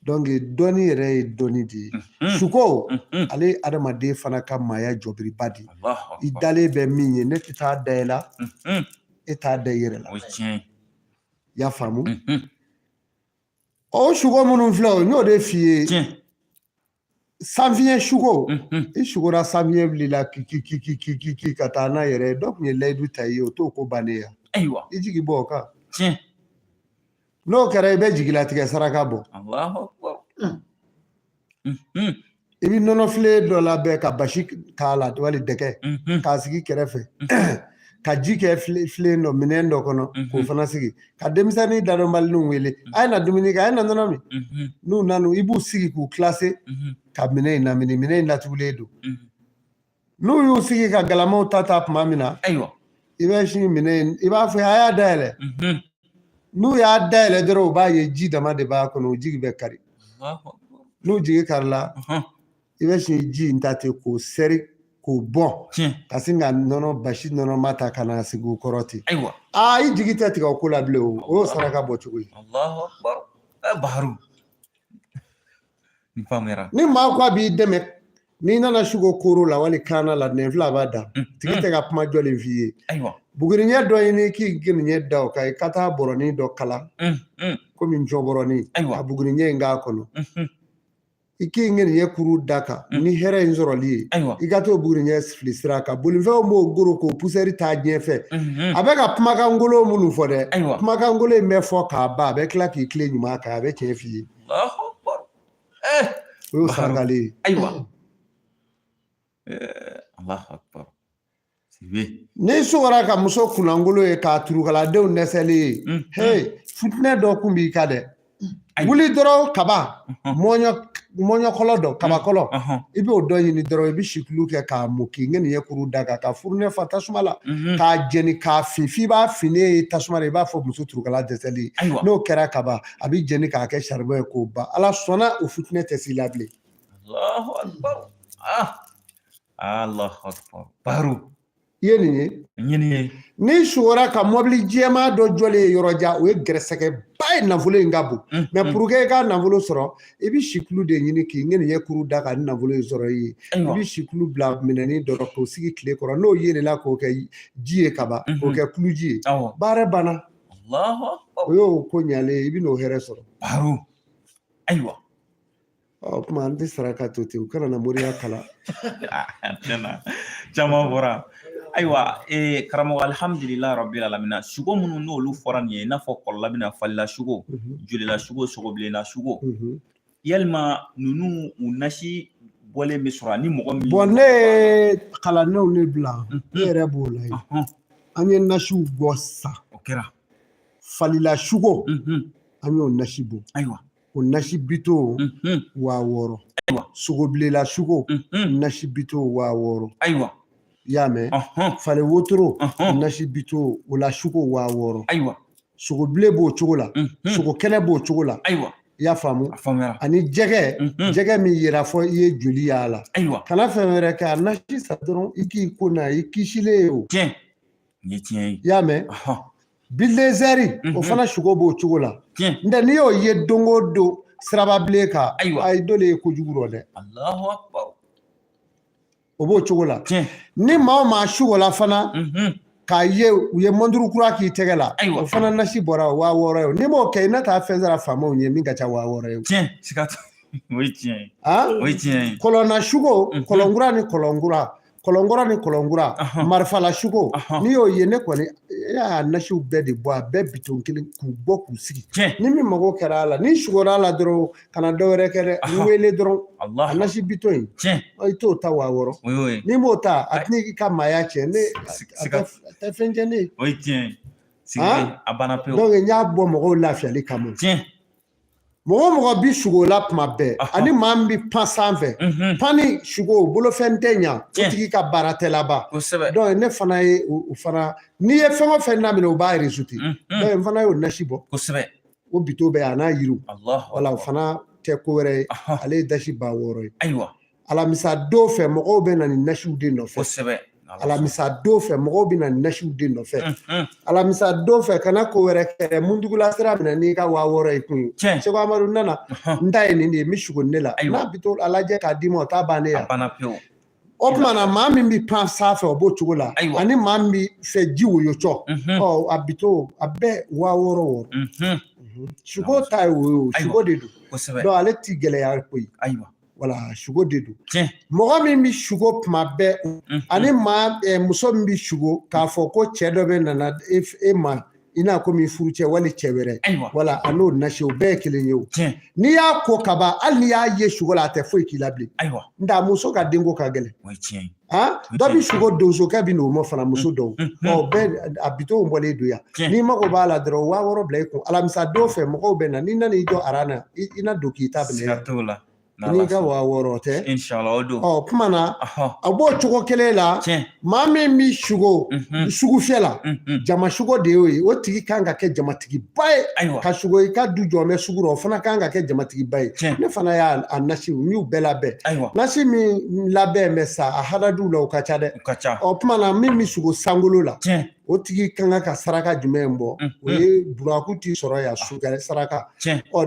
donc dɔnni yɛrɛ ye dɔnni de ye suko ale ye adamaden fana ka maaya jɔbiriba de ye i dalen bɛ min ye ne tɛ taa da i la e t'a da i yɛrɛ la i y'a faamu o sugo minnu filɛ o n y'o de f'i ye sanfiɲɛ sugo i sugora sanfiɲɛ wulila kiki ka taa n'a yɛrɛ ye dɔ tun ye layidu ta i ye o t'o ko bannen ya i jigi bɔ o kan n'o kɛra i bɛ jigilatigɛ saraka bɔ i bɛ nɔnɔ file dɔ labɛn ka basi k'a la wali dɛgɛ k'a sigi kɛrɛfɛ ka ji kɛ filen dɔ minɛn dɔ kɔnɔ k'o fana sigi ka denmisɛnnin dadɔnbalininw wele a ye na dumuni kɛ a ye na nɔnɔ min n'u nana i b'u sigi k'u kilase ka minɛn in lamini minɛn in datugulen don n'u y'u sigi ka galamaw ta tuma min na i bɛ sin minɛn i b'a fɔ a y'a dayɛlɛ n'u y'a dayɛlɛ dɔrɔn u b'a ye ji dama de b'a kɔnɔ o jigi bɛ kari n'u jigi karila i bɛ sin ji in ta ten k'o sɛri k'o bɔ ka sin ka nɔnɔ basi nɔnɔma ta ka na sigi u kɔrɔ ten i jigi tɛ tigɛ o ko la bilen o y'o saraka bɔ cogo ye ni maa ko a b'i dɛmɛ n'i nana sugo koro la wali kaana la nɛn fila b'a da tigi tɛ ka kuma jɔlen f'i ye buguriɲɛ dɔ ɲini k'i giniɲɛ da o kan i ka taa bɔrɔnin dɔ kala komi jɔbɔrɔnin ka buguriɲɛ in k'a kɔnɔ i k'i ŋaniɲɛ kuru da kan ni hɛrɛ in sɔrɔli ye i ka t'o buguriɲɛ fili sira kan bolifɛnw b'o goro k'o pusɛri taa diɲɛ fɛ a bɛ ka kumakan ngolo minnu fɔ dɛ kumakan ngolo in bɛ fɔ k'a ban a bɛ tila k'i tile ɲuman kan a bɛ tiɲɛ f'i ye o y'o sarakalen ye ayiwa Allahu akbar Ni sugora ka muso kunangolo ye k'a turukaladenw dɛsɛli ye hey futinɛ dɔ kun b'i ka dɛ wuli dɔrɔn kaba mɔɲɔkɔlɔ dɔ kabakɔlɔ i b'o dɔ ɲini dɔrɔn i bɛ sikulu kɛ k'a mo k'i ŋɛni ye kuru da kan ka furunɛ fa tasuma la k'a jeni k'a fin f'i b'a fini ye tasuma la i b'a fɔ muso turukala dɛsɛli n'o kɛra kaba a bɛ jeni k'a kɛ saribɔn ye k'o ban ala sɔnna o futinɛ tɛ s'i la bilen. Allahu akbar Allahu akbar baro i ye nin ye ni sugora ka mɔbili jɛma dɔ jɔlen ye yɔrɔ jan o ye gɛrɛsɛgɛ ba ye nafolo in ka bon mais pour que i ka nafolo sɔrɔ i bɛ sikulu de ɲini k'i ŋɛni ye kuru da ka ni nafolo in sɔrɔ i ye i bɛ sikulu bila minɛnin dɔ k'o sigi tile kɔrɔ n'o yeelela k'o kɛ ji ye kaba k'o kɛ kuluji ye baara banna o y'o ko ɲalen i bɛ n'o hɛrɛ sɔrɔ. Baro ayiwa kuma an tɛ saraka to ten u kana na moriya kala. Caman bɔra ayiwa karamɔgɔ alhamdulilahi rabbil alamina sugo minnu n'olu fɔra nin ye i n'a fɔ kɔlɔlɔ bɛna falila sugo jolila sugo sogobilenna sugo yalima ninnu u nasi bɔlen bɛ sɔrɔ ni mɔgɔ min. Bon ne ye kalandenw ne bila ne yɛrɛ b'o la yen an ye nasiw bɔ sa o kɛra falila sugo an y'o nasi bɔ ayiwa o nasi bito 6000 sogobilenna sugo nasi bito 6000 ayiwa y'a mɛn fale wotoro nasi bito o la sugo 6000 ayiwa sogobilen b'o cogo la sogo kɛnɛ b'o cogo la ayiwa i y'a faamu ani jɛgɛ min yera fɔ i ye joli y'a la kana fɛn wɛrɛ kɛ a nasi sa dɔrɔn i k'i ko na i kisilen ye o tiɲɛ ni tiɲɛ ye i y'a mɛn bilezɛri o fana sugo b'o cogo la n'tɛ n'i y'o ye don o don siraba bilen kan ayi dɔ le ye kojugu rɔ dɛ Allahu akbar o b'o cogo la ni maa o maa sugo la fana k'a ye u ye mɔnturu kura k'i tɛgɛ la o fana nasi bɔra 6000 ye n'i m'o kɛ i na taa fɛn sara faamaw ye min ka ca 6000 ye tiɲɛ siga t'o o ye tiɲɛ ye o ye tiɲɛ ye kɔlɔnna sugo kɔlɔnkura ni kɔlɔnkura kɔlɔnkura ni kɔlɔnkura marifala sugo n'i y'o ye ne kɔni e y'a nasiw bɛɛ de bɔ a bɛɛ biton kelen k'u bɔ k'u sigi ni min mago kɛra a la ni sugora a la dɔrɔn kana dɔ wɛrɛ kɛ dɛ n wele dɔrɔn a nasi biton in i t'o ta 6000 n'i m'o ta a tɛna i ka maaya tiɲɛ ne a tɛ fɛn tiɲɛ ne ye o ye tiɲɛ ye a banna pewu donc n y'a bɔ mɔgɔw lafiyali kama mɔgɔ mɔgɔ bi sugo la tuma bɛɛ ani maa min bi pan sanfɛ pan ni sugo bolofɛn tɛ ɲa o tigi ka baara tɛ laban donc ne fana ye o fana n'i ye fɛn o fɛn daminɛ o b'a résulter donc n fana y'o nasi bɔ o bito bɛ a n'a yiriw wala o fana tɛ ko wɛrɛ ye ale ye dasi 6000 ye ayiwa alamisa don fɛ mɔgɔw bɛ na ni nasiw de nɔfɛ alamisa don fɛ mɔgɔw bɛ na ni nasiw de nɔfɛ alamisa don fɛ kana ko wɛrɛ kɛ mundugula sira minɛ n'i ka 6000 ye kun ye Seko Amadu nana n ta ye nin de ye n bɛ sugo ne la n'a bi to a lajɛ k'a d'i ma o t'a bannen ye o tuma na maa min bɛ pan sanfɛ o b'o cogo la ani maa min bɛ fɛ ji woyotɔ a bi to a bɛɛ 6000 sugo ta ye o ye sugo de don donc ale ti gɛlɛya koyi wala sugo de don mɔgɔ min bɛ sugo tuma bɛɛ ani muso min bɛ sugo k'a fɔ ko cɛ dɔ bɛ nana e ma i n'a komi furu cɛ wali cɛ wɛrɛ wala a n'o nasi o bɛɛ ye kelen ye o n'i y'a ko kaba hali n'i y'a ye sugo la a tɛ foyi k'i la bilen nka a muso ka denko ka gɛlɛn dɔ bɛ sugo donsokɛ bɛ n'o ma fana muso dɔw bɛɛ a bitow bɔlen don yan n'i mago b'a la dɔrɔn 6000 bila i kun alamisa don fɛ mɔgɔw bɛ na n'i nana i jɔ aran na i na don k'i ta minɛ n'i ka 6000 tɛ inshallah o don kuma na a b'o cogo kelen la maa min bɛ sugo sugu fiyɛ la jama sugo de y'o ye o tigi kan ka kɛ jamatigiba ye ka sugo i ka du jɔmɛ sugu rɔ o fana kan ka kɛ jamatigiba ye ne fana y'a nasi n y'u bɛɛ labɛn nasi min labɛn bɛ sa a hadadu la o ka ca dɛ kuma na min bɛ sugo sankolo la o tigi kan ka saraka jumɛn bɔ o ye buraku t'i sɔrɔ yan sugɛrɛ saraka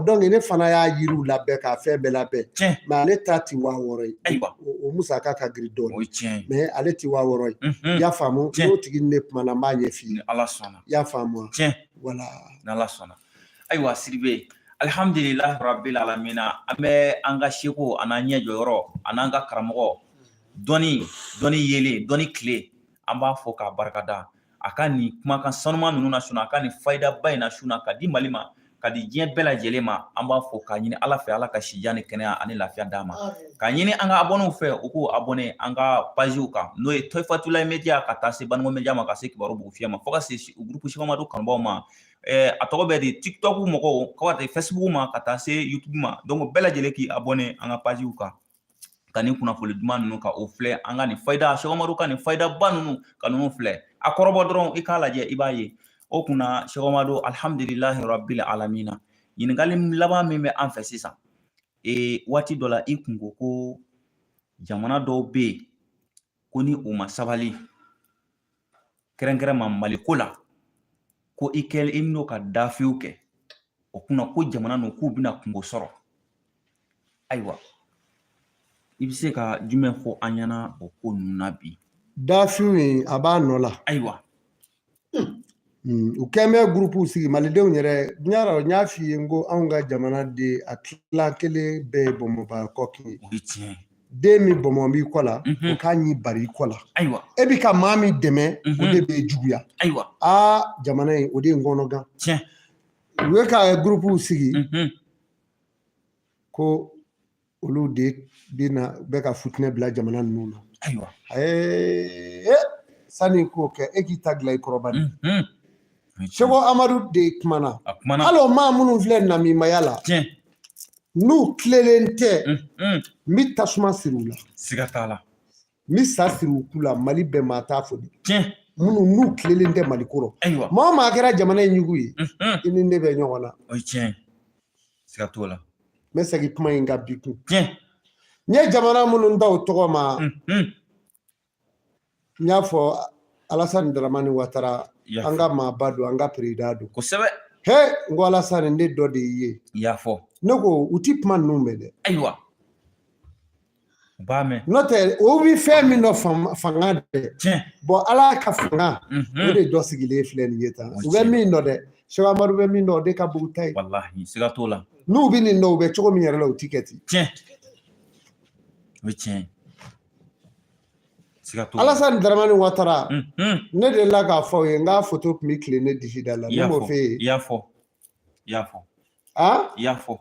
donc ne fana y'a yiriw labɛn k'a fɛn bɛɛ labɛn mais ale ta ti 6000 ye o musaka ka girin dɔɔnin mais ale ti 6000 ye i y'a faamu n'o tigi ne kumana n b'a ɲɛ f'i ye Ala sɔnna i y'a faamu voilà n'Ala sɔnna ayiwa Sidibe alhamdulilahi rabbil alamina an bɛ an ka seko a n'an ɲɛ jɔyɔrɔ a n'an ka karamɔgɔ dɔnni yelen dɔnni tile an b'a fɔ k'a barikada a ka nin kumakan sanuma ninnu na sun a ka nin fayidaba in na sun ka di Mali ma ka di diɲɛ bɛɛ lajɛlen ma an b'a fɔ k'a ɲini Ala fɛ Ala ka sijan ni kɛnɛya ani lafiya d'a ma k'a ɲini an ka abonnés fɛ u k'u abonné an ka pages kan n'o ye Toyifatulayi Media ka taa se Baniko Media ma ka se Kibaru Bugu Fiyɛ ma fo ka se groupe Cheikh Amadou kanubaw ma a tɔgɔ bɛ di TikTok mɔgɔw ka taa Facebook ma ka taa se YouTube ma donc bɛɛ lajɛlen k'i abonné an ka pages kan ka nin kunnafoni duman ninnu ka o filɛ an ka nin fayida Cheikh Amadou ka nin fayidaba ninnu ka ninnu filɛ a kɔrɔbɔ dɔrɔn i k'a lajɛ i b'a ye o kunna Cheikh Amadou alhamdulilahi rabbil alamina ɲininkali laban min bɛ an fɛ sisan waati dɔ la i kun ko jamana dɔw bɛ yen ko ni u ma sabali kɛrɛnkɛrɛnma Maliko la ko i n'o ka dafiw kɛ o kunna ko jamana ninnu k'u bɛna kungo sɔrɔ ayiwa i bɛ se ka jumɛn fɔ an ɲɛna o ko ninnu na bi dafiw in a b'a nɔ la ayiwa u kɛn bɛ gurupuw sigi malidenw yɛrɛ n y'a f'i ye n ko anw ka jamana de a tila kelen bɛɛ ye bɔnbɔnbakɔ kin ye o ye tiɲɛ den min bɔnbɔn b'i kɔ la o k'a ɲi bari i kɔ la ayiwa e bɛ ka maa min dɛmɛ o de bɛ juguya ayiwa jamana in o de ye n kɔnɔ gan tiɲɛ u ye ka gurupuw sigi ko olu de bɛ ka futinɛ bila jamana ninnu na ayiwa sani k'o kɛ e k'i ta dilan i kɔrɔba de Cheikh Amadou de kumana hali o maa minnu filɛ namimaya la n'u tilelen tɛ n bɛ tasuma siri u la siga t'a la n bɛ sa siri u ku la Mali bɛɛ maa t'a fɔ minnu n'u tilelen tɛ Mali ko rɔ maa o maa kɛra jamana in ɲugu ye i ni ne bɛ ɲɔgɔn na o ye tiɲɛ siga t'o la n bɛ segin kuma in ka bi kun n ye jamana minnu da o tɔgɔ ma n y'a fɔ Alassane Dramane Ouattara an ka maaba don an ka président don kosɛbɛ n ko Alassane ne dɔ de y'i ye i y'a fɔ ne ko u ti kuma ninnu mɛn dɛ ayiwa u b'a mɛn n'o tɛ o bɛ fɛn min dɔ fanga dɛ bon Ala ka fanga o de dɔ sigilen filɛ nin ye tan u bɛ min dɔn dɛ Cheikh Amadou bɛ min dɔn o de ka bon u ta ye walahi siga t'o la n'u bɛ nin dɔn u bɛ cogo min yɛrɛ la u ti kɛ ten o ye tiɲɛ Alassane Dramane Ouattara ne de la k'a fɔ ye n k'a photo tun bɛ tile ne disi da la ne m'o fɛ ye i y'a fɔ i y'a fɔ i y'a fɔ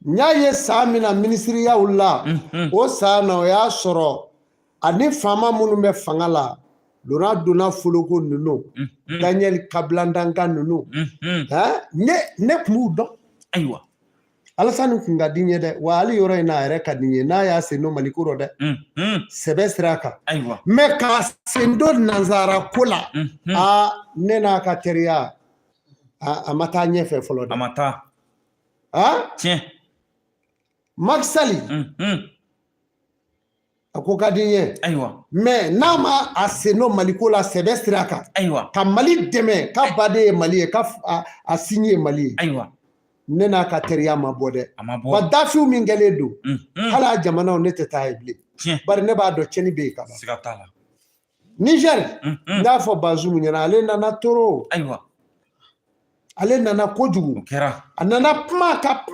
n y'a ye san min na minisiriyaw la o san na o y'a sɔrɔ ani faama minnu bɛ fanga la donna Foloko ninnu Daniel Kablandanka ninnu ne tun b'u dɔn ayiwa Alassane kun ka di n ye dɛ wa hali yɔrɔ in na a yɛrɛ ka di n ye n'a y'a sen don Maliko rɔ dɛ sɛbɛ sira kan mɛ k'a sen don nanzara ko la ne n'a ka teriya a ma taa ɲɛfɛ fɔlɔ dɛ a ma taa tiɲɛ Macky Sall a ko ka di n ye mɛ n'a ma a sen don Maliko la sɛbɛ sira kan ka Mali dɛmɛ k'a baden ye Mali ye k'a sinji ye Mali ye ne n'a ka teriya ma bɔ dɛ wa dafiw min kɛlen don hali a jamanaw ne tɛ taa ye bilen bari ne b'a dɔn cɛnni bɛ yen ka ban Niger n y'a fɔ Bazoum ɲɛna ale nana toro ale nana kojugu a nana kuma ka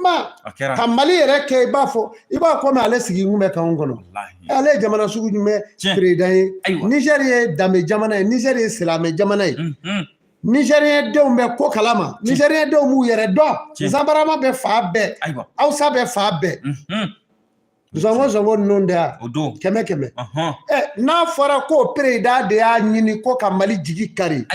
Mali yɛrɛ kɛ i b'a komi ale sigi kun bɛ k'anw kɔnɔ ale ye jamana sugu jumɛn président ye Niger ye danbe jamana ye Niger ye silamɛ jamana ye Nigérien denw bɛ ko kalama Nigérien denw b'u yɛrɛ dɔn Zabarama bɛ fa bɛɛ Hausa bɛ fa bɛɛ zɔngɔ ninnu de y'a kɛmɛ n'a fɔra ko président de y'a ɲini ko ka Mali jigi kari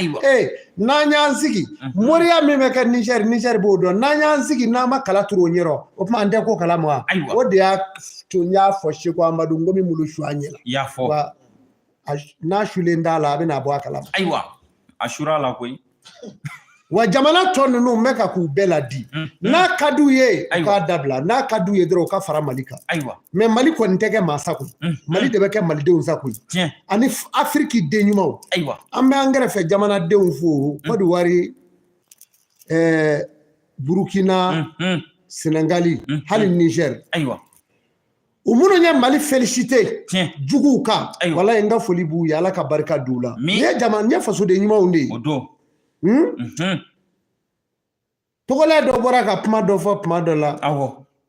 n'an y'an sigi moriya min bɛ kɛ Niger b'o dɔn n'an y'an sigi n'an ma kala turu o ɲɛrɔ o tuma an tɛ ko kalama wa o de y'a to n y'a fɔ Seku Amadu n ko min bolo su an ɲɛ la wa n'a sulen t'a la a bɛna bɔ a kalama a sura la koyi wa jamana tɔ ninnu n bɛ ka k'u bɛɛ la di n'a ka d'u ye u k'a dabila n'a ka d'u ye dɔrɔn u ka fara Mali kan mɛ Mali kɔni tɛ kɛ maa sago Mali de bɛ kɛ malidenw sago ye ani Afiriki den ɲumanw an bɛ an kɛrɛfɛ jamanadenw fo Côte d'Ivoire Burukina Senegali hali Niger u minnu ye Mali félicité juguw kan walayi n ka foli b'u ye Ala ka barika d'u la n ye fasoden ɲumanw de ye tɔgɔla dɔ bɔra ka kuma dɔ fɔ kuma dɔ la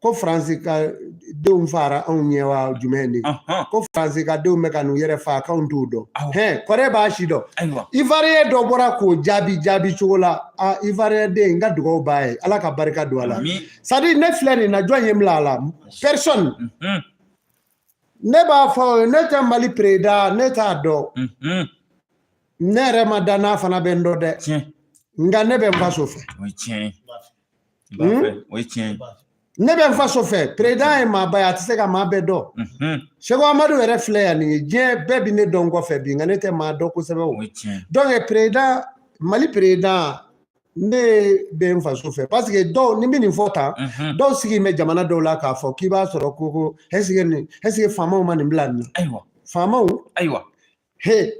ko Faransi ka denw fara anw ɲɛ wa jumɛn de ko faransi ka denw bɛ ka n'u yɛrɛ fa k'anw t'u dɔn kɔrɛ b'a si dɔn ivoirien dɔ bɔra k'o jaabi cogo la ivoirien den n ka dugawu b'a ye ala ka barika don a la c'est à dire ne filɛ nin na jɔn ye n bila a la personne ne b'a fɔ ne tɛ Mali président ne t'a dɔn ne yɛrɛ ma da n'a fana bɛ n dɔn dɛ nka ne bɛ n faso fɛ ne bɛ n faso fɛ président ye maaba ye a tɛ se ka maa bɛɛ dɔn Seku Amadu yɛrɛ filɛ yan nin ye diɲɛ bɛɛ bi ne dɔn kɔfɛ bi nka ne tɛ maa dɔn kosɛbɛ o donc président Mali président ne bɛ n faso fɛ parce que dɔw ni bɛ nin fɔ tan dɔw sigi bɛ jamana dɔw la k'a fɔ k'i b'a sɔrɔ ko est-ce que faamaw ma nin bila nin na faamaw he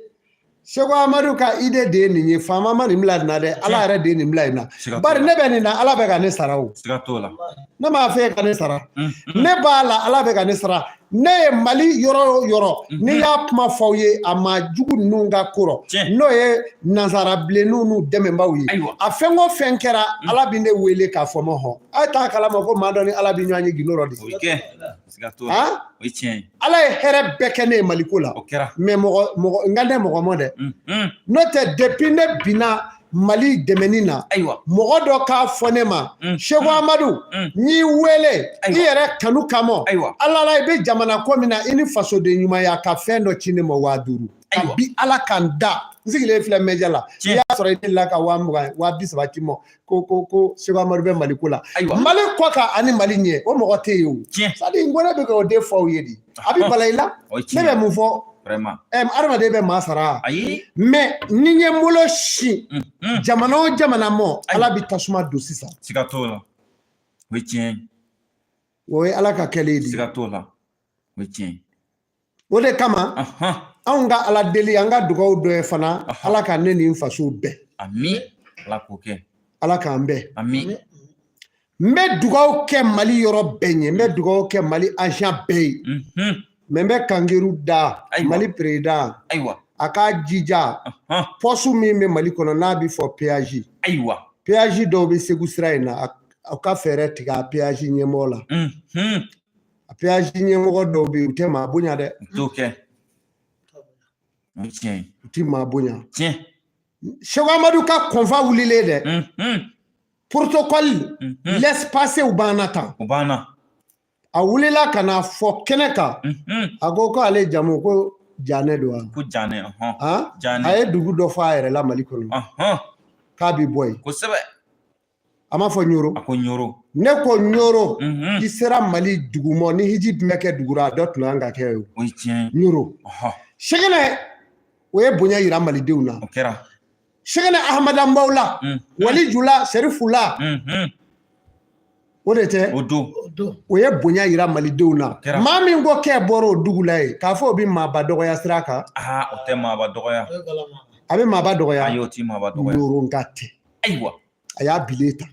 Seku Amadu ka idée de ye nin ye faama ma nin bila nin na dɛ ala yɛrɛ de ye nin bila nin na bari ne bɛ nin na ala bɛ ka ne sara o ne m'a fɛ ka ne sara ne b'a la ala bɛ ka ne sara ne ye Mali yɔrɔ o yɔrɔ n'i y'a kuma fɔ aw ye a ma jugu ninnu ka ko rɔ n'o ye nansarabilenninw n'u dɛmɛbaaw ye a fɛn o fɛn kɛra ala bɛ ne wele k'a fɔ ma hɔn a ye taa kalama ko maa dɔ ni ala bɛ ɲɔgɔn ye gindo dɔ de ala ye hɛrɛ bɛɛ kɛ ne ye Maliko la mais mɔgɔ n ka ne mɔgɔ ma dɛ n'o tɛ depuis ne binna Mali dɛmɛni na mɔgɔ dɔ k'a fɔ ne ma Seku Amadu n'i wele i yɛrɛ kanu kama ala la i bɛ jamana ko min na i ni fasoden ɲumanya ka fɛn dɔ ci ne ma 5000 a bi ala kan da n sigilen filɛ media la i y'a sɔrɔ i delila ka 20 30 ci ma ko Seku Amadu bɛ Maliko la Mali kɔ kan ani Mali ɲɛ o mɔgɔ tɛ yen o c'est à dire n ko ne bɛ k'o de fɔ aw ye de a bɛ bala i la ne bɛ mun fɔ adamaden bɛ maa sara mais ni ɲɛ bolo si jamana o jamana mɔ ala bɛ tasuma don sisan siga t'o la o ye tiɲɛ o ye ala ka kɛlen de siga t'o la o ye tiɲɛ o de kama anw ka ala deli an ka dugawu dɔ ye fana ala ka ne ni n faso bɛɛ amin ala k'o kɛ ala k'an bɛɛ amin n bɛ dugawu kɛ Mali yɔrɔ bɛɛ ɲɛ n bɛ dugawu kɛ Mali agent bɛɛ ye mais n bɛ kangeru da Mali président a k'a jija poste min bɛ Mali kɔnɔ n'a bɛ fɔ péage péage dɔw bɛ Segu sira in na a ka fɛɛrɛ tigɛ a péage ɲɛmɔgɔ la a péage ɲɛmɔgɔ dɔw bɛ yen u tɛ maa bonya dɛ u tɛ maa bonya Seku Amadu ka kɔnfa wulilen dɛ protocole laissez-passer u banna tan a wulila ka na fɔ kɛnɛ kan a ko ale jamu ko Janɛ don ko Janɛ a ye dugu dɔ fɔ a yɛrɛ la Mali kɔnɔ k'a bɛ bɔ yen kosɛbɛ a ma fɔ Ɲoro a ko Ɲoro ne ko Ɲoro i sera Mali dugu ma ni hiji bɛ kɛ dugu la dɔ tun kan ka kɛ o ye tiɲɛ Ɲoro Sɛgɛnɛ o ye bonya yira Malidenw na o kɛra Sɛgɛnɛ Ahamada Mbawula Wali Jula Serifu la o de tɛ o don o ye bonya yira Malidenw na maa min ko kɛ bɔra o dugu la ye k'a fɔ o bɛ maaba dɔgɔya sira kan o tɛ maaba dɔgɔya a bɛ maaba dɔgɔya ayi o tɛ maaba dɔgɔya Ɲoro nka tɛ ayiwa a y'a bile ta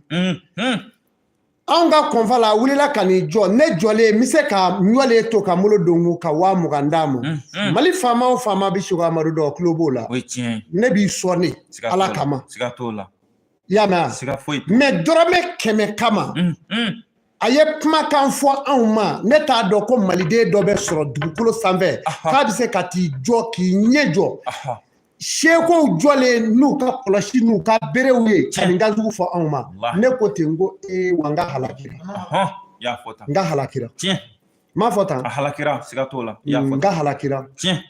anw ka kɔnfa la a wulila ka n'i jɔ ne jɔlen n bɛ se ka ɲɔlen to ka n bolo don ka 20,000 d'a ma Mali faama o faama bɛ Seku Amadu dɔn tulo b'o la o ye tiɲɛ ne b'i sɔnni ala kama siga t'o la i y'a mɛn mais dɔrɔmɛ 100 kama a ye kumakan fɔ anw ma ne t'a dɔn ko Maliden dɔ bɛ sɔrɔ dugukolo sanfɛ k'a bɛ se ka t'i jɔ k'i ɲɛ jɔ Sekuw jɔlen n'u ka kɔlɔsi n'u ka berew ye ka nin jugu fɔ anw ma ne ko ten n ko wa n ka halakira n ka halakira n m'a fɔ tan a halakira siga t'o la n ka halakira i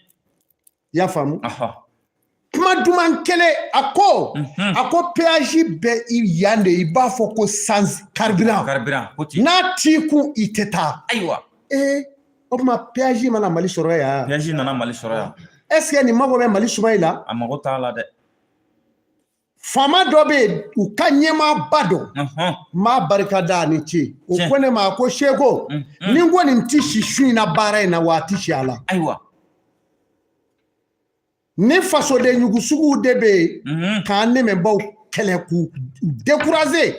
y'a faamu kuma duman kelen a ko péage bɛ yan de i b'a fɔ ko sans carburant n'a t'i kun i tɛ taa ayiwa o tuma péage mana Mali sɔrɔ yan péage nana Mali sɔrɔ yan est-ce que nin mago bɛ Mali suma in la a mago t'a la dɛ faama dɔ bɛ yen u ka ɲɛmaaba dɔ n b'a barika da ni ce o ko ne ma ko Seku ni n ko nin tɛ si su in na baara in na wa a tɛ si a la ayiwa ni fasoden ɲugu suguw de bɛ yen k'an dɛmɛbaaw kɛlɛ k'u décourager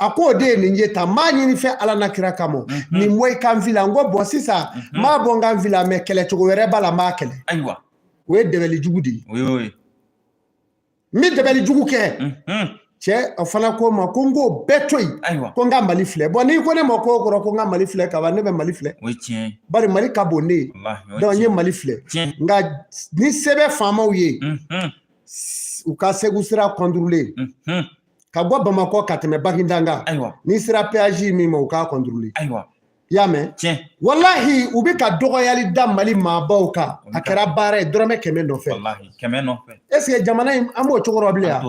a ko o de ye nin ye tan n b'a ɲini fɛ ala na kira kama nin mɔ i kan fila n ko bɔn sisan n b'a bɔ n kan fila mɛ kɛlɛcogo wɛrɛ b'a la n b'a kɛlɛ ayiwa o ye dɛbɛli jugu de ye n bɛ dɛbɛli jugu kɛ cɛ o fana ko ma ko n k'o bɛɛ to yen ko n ka Mali filɛ bon n'i ko ne ma ko kɔrɔ ko n ka Mali filɛ kaban ne bɛ Mali filɛ bari Mali ka bon ne ye donc n ye Mali filɛ nka ni se bɛ faamaw ye u ka Segu sira contrôler ka bɔ Bamakɔ ka tɛmɛ Bagindanga ni sera péage min ma u k'a contrôler y'a mɛn walahi u bɛ ka dɔgɔyali da Mali maabaw kan a kɛra baara ye dɔrɔmɛ 100 nɔfɛ est ce que jamana in an b'o cogo dɔn bilen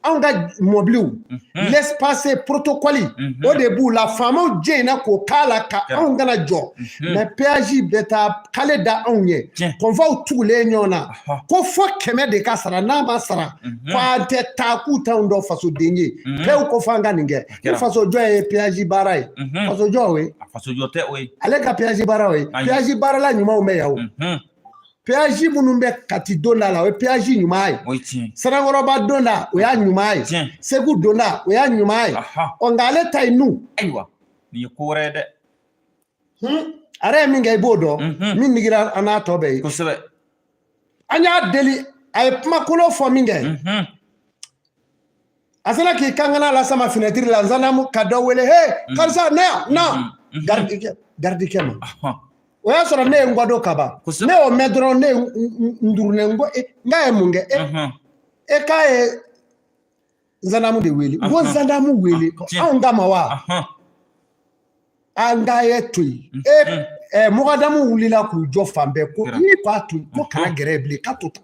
anw ka mɔbiliw l'espace protocole o de b'u la faamaw jɛnna k'o k'a la ka anw kana jɔ mais péage bɛ taa kale da anw ye kɔnfaw tugulen ɲɔgɔn na ko fo 100 de ka sara n'a ma sara k'an tɛ taa k'u t'anw dɔn fasoden ye k'u ko f'an ka nin kɛ ni fasojɔ ye péage baara ye fasojɔ o ye ale ka péage baara o ye péage baarala ɲumanw bɛ yan o péage minnu bɛ Kati donda la o ye péage ɲuman ye Sanankɔrɔba donda o y'a ɲuman ye Segu donda o y'a ɲuman ye nka ale ta ye nu nin ye ko wɛrɛ ye dɛ a yɛrɛ ye min kɛ i b'o dɔn min digira an n'a tɔ bɛɛ ye kosɛbɛ an y'a deli a ye kuma kolon fɔ min kɛ a sera k'i kankana la sama fenêtre la Nzandamu ka dɔ wele he karisa ne yan gardikɛ ma o y'a sɔrɔ ne ye n gɔdo ka ban ne y'o mɛn dɔrɔn ne ye n durunnen n ko n k'a ye mun kɛ e k'a ye Nzandamu de wele n ko Nzandamu wele anw kama wa an k'a ye to yen Mɔgɔdamu wulila k'u jɔ fan bɛɛ ko n'i k'a to yen ko kana gɛrɛ bilen k'a to tan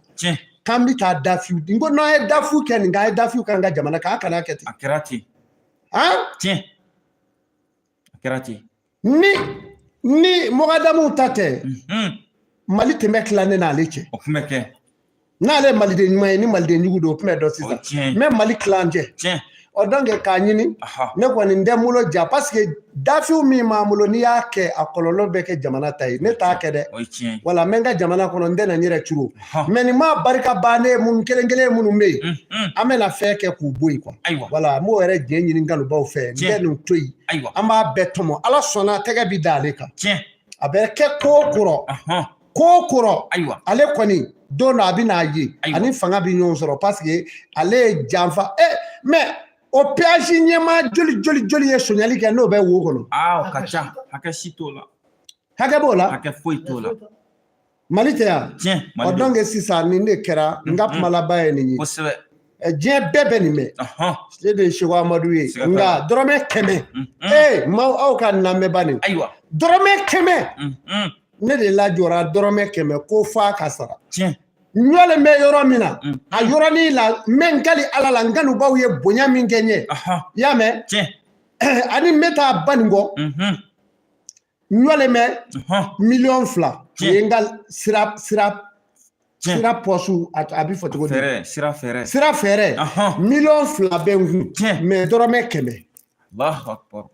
k'an bɛ taa dafiw n ko n'an ye dafiw kɛ nin k'an ye dafiw k'an ka jamana kan a kana kɛ ten a kɛra ten a kɛra ten ni Mɔgɔdamu ta tɛ Mali tun bɛ tila ne n'ale cɛ o tun bɛ kɛ n'ale ye maliden ɲuman ye ni maliden jugu don o tun bɛ dɔn sisan mais Mali tilancɛ o donc k'a ɲini ne kɔni n tɛ n bolo ja parce que dafiw min b'an bolo n'i y'a kɛ a kɔlɔlɔ bɛ kɛ jamana ta ye ne t'a kɛ dɛ wala n bɛ n ka jamana kɔnɔ n tɛ na n yɛrɛ curo mais nin ma barika bannen minnu kelen-kelen minnu bɛ yen an bɛna fɛn kɛ k'u bɔ yen quoi wala n b'o yɛrɛ jɛn ɲini kanubaw fɛ n tɛ nin to yen an b'a bɛɛ tɔmɔ Ala sɔnna tɛgɛ bɛ da ale kan a bɛ kɛ ko kɔrɔ ale kɔni don dɔ a bɛ n'a ye ani fanga bɛ ɲɔgɔn sɔrɔ parce que ale ye janfa mais o péage ɲɛma joli ye sonyali kɛ n'o bɛ wo kɔnɔ o ka ca hakɛ si t'o la hakɛ b'o la hakɛ foyi t'o la Mali tɛ yan o donc sisan nin de kɛra n ka kuma laban ye nin ye kosɛbɛ diɲɛ bɛɛ bɛ nin mɛn ne de ye Seku Amadu ye nka dɔrɔmɛ 100 maaw aw ka lamɛnba nin dɔrɔmɛ 100 ne de lajɔra dɔrɔmɛ 100 ko f'a ka sara n ɲɔlen bɛ yɔrɔ min na a yɔrɔnin la n bɛ n kali Ala la n kanubaw ye bonya min kɛ n ye i y'a mɛn ani n bɛ taa ba nin kɔ n ɲɔlen bɛ $2,000,000 o ye n ka sira pɔsu a bɛ fɔ cogo di sira fɛrɛ $2,000,000 bɛ n kun mais dɔrɔmɛ 100 Allahu Akbar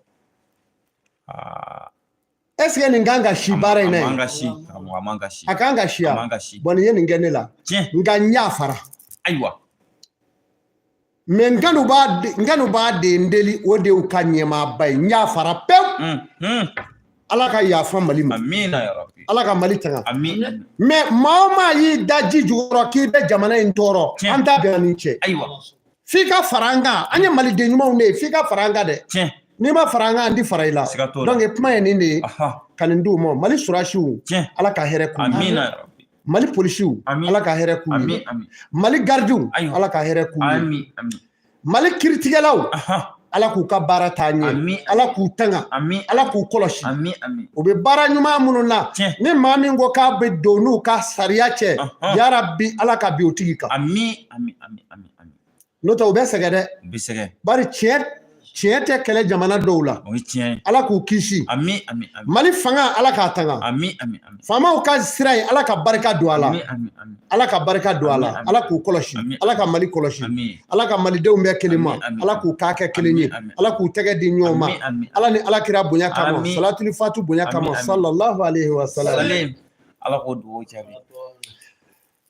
est ce que nin kan ka si baara in na ye a man ka si a kan ka si ya bon nin ye nin kɛ ne la nka n y'a fara mais n kanu b'a de n deli o de y'u ka ɲɛmaaba ye n y'a fara pewu Ala ka yafa Mali ma Ala ka Mali tanga mais maa o maa y'i da ji jukɔrɔ k'i bɛ jamana in tɔɔrɔ an t'a bɛn ni cɛ f'i ka fara an kan an ye maliden ɲumanw de ye f'i ka fara an kan dɛ n'i ma fara an kan an ti fara i la donc kuma ye nin de ye ka nin d'u ma Mali surasiw Ala ka hɛrɛ k'u ye Mali polisiw Ala ka hɛrɛ k'u ye Mali gardiw Ala ka hɛrɛ k'u ye Mali kiiritigɛlaw Ala k'u ka baara taa ɲɛ Ala k'u tanga Ala k'u kɔlɔsi u bɛ baara ɲuman minnu na ni maa min ko k'a bɛ don n'u ka sariya cɛ yarabi Ala ka bin o tigi kan n'o tɛ u bɛ sɛgɛn dɛ bari tiɲɛ tɛ kɛlɛ jamana dɔw la Ala k'u kisi Mali fanga Ala k'a tanga faamaw ka sira ye Ala ka barika don a la Ala ka barika don a la Ala k'u kɔlɔsi Ala ka Mali kɔlɔsi Ala ka malidenw bɛɛ kelen ma Ala k'u k'a kɛ kelen ye Ala k'u tɛgɛ di ɲɔgɔn ma Ala ni Alakira bonya kama salatul fatu bonya kama sallallahu alaihi wa sallam Ala k'o dugawu jaabi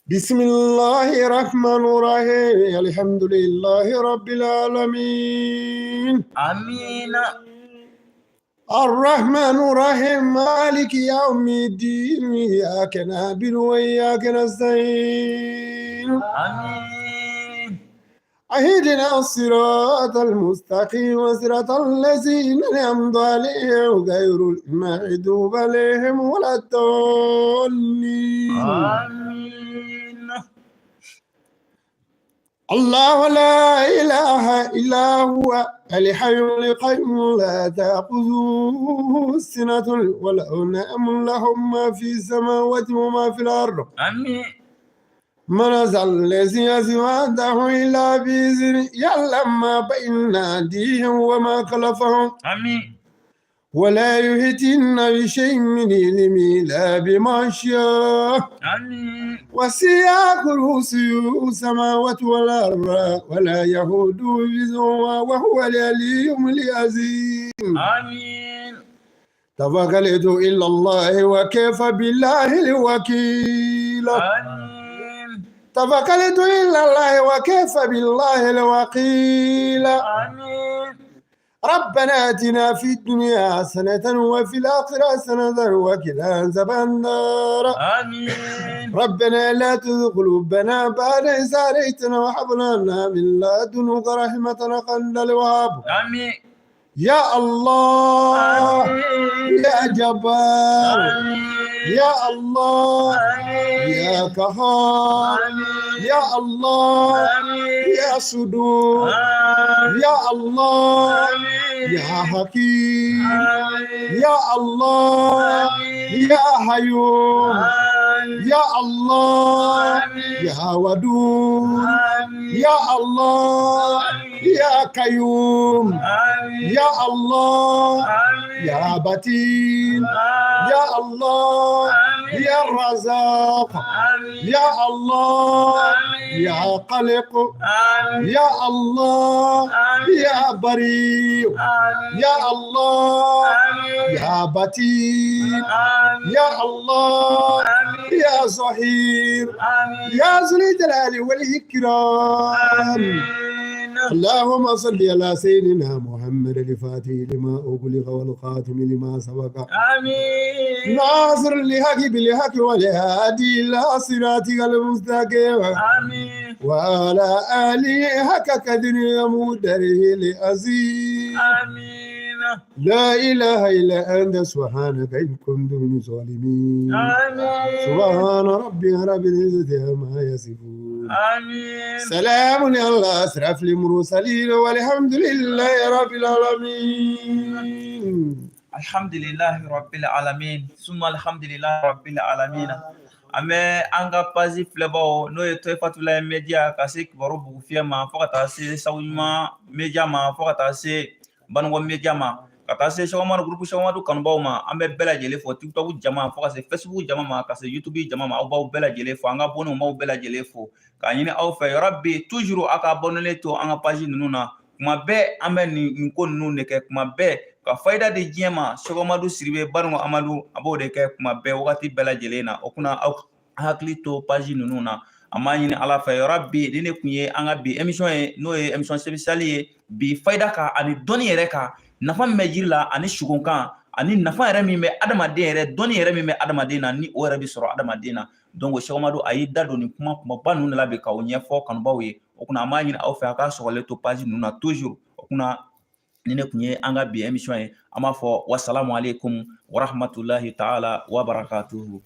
Bismillahir Rahmanir Rahim Alhamdulillahi Rabbil Alamin Amina Ar-Rahmanir Rahim Maliki Yawmiddin Iyyaka na'budu wa iyyaka nasta'in Amin اهدنا الصراط المستقيم صراط الذين أنعمت عليهم غير المغضوب عليهم ولا الضالين. آمين. الله لا إله إلا هو الحي القيوم لا تأخذه سنة ولا نوم له ما في السماوات وما في الأرض. آمين. من ذا الذي يزواده إلا بإذنه يعلم ما بين أيديهم وما خلفهم. آمين. ولا يهتن بشيء من علمه إلا بما شاء. آمين. وسع كرسيه السماوات والأرض ولا يهود حفظهما وهو العلي العظيم. آمين. توكلت إلا الله وكفى بالله الوكيل. آمين. توكلت إلا الله وكفى بالله الوكيل. آمين. ربنا آتنا في الدنيا حسنة وفي الآخرة حسنة وقنا عذاب النار. آمين. ربنا لا تزغ قلوبنا بعد إذ هديتنا وهب لنا من لدنك رحمة إنك أنت الوهاب. آمين. يا الله يا جبار يا الله يا قهار يا الله يا صدور يا الله يا حكيم يا الله يا حيوم يا الله يا ودود يا الله يا قيوم يا الله يا بتين يا الله يا الرزاق يا الله يا قلق يا الله يا بريء يا الله يا بتين يا الله يا صهير يا ذو الجلال والإكرام. اللهم صل على سيدنا محمد الفاتح لما أغلق والخاتم لما سبق. آمين. ناصر الحق بالحق والهادي إلى صراطك المستقيم. آمين. وعلى آله حق قدر ومقداره العظيم. آمين. لا إله إلا أنت سبحانك إن كنت من الظالمين. آمين. سبحان ربك رب العزة عما يصفون. آمين. سلام على أشرف المرسلين والحمد لله رب العالمين. الحمد لله رب العالمين ثم الحمد لله رب العالمين. Ame anga pazi flebo no eto fatula media kasi baro bu fiema fokata se sawima media ma fokata se bango media ma kata se shawma groupe shawma du kanbaw ma ambe bela jele fo TikTok jama fokata se Facebook jama ma kasi YouTube jama ma aw bela jele fo anga bono ma bela jele fo ka nyine aw fe rabbi toujours aka bonole to anga page nuna kuma be ambe ni ko nunu ne ke kuma be ka fayda de jema Sogomadu Siribe Barngo Amadou abo de ke kuma be wakati bela jelena okuna hakli to page nunu na amani ala fa rabbi dine kunye anga bi emission e no e emission spéciale e bi fayda ka ani doni yere ka nafa mejirla ani shugonkan ani nafa yere mi me adamaden yere doni yere mi me adamaden na ni o yere bi soro adamaden na donc Sogomadu ayi dado ni kuma banu na be ka o nyefo kanbaw ye okuna amani aw fa ka sogole to page nunu na toujours okuna nine kunye anga bi emission e ama fo wassalamu alaikum wa rahmatullahi ta'ala wa barakatuhu.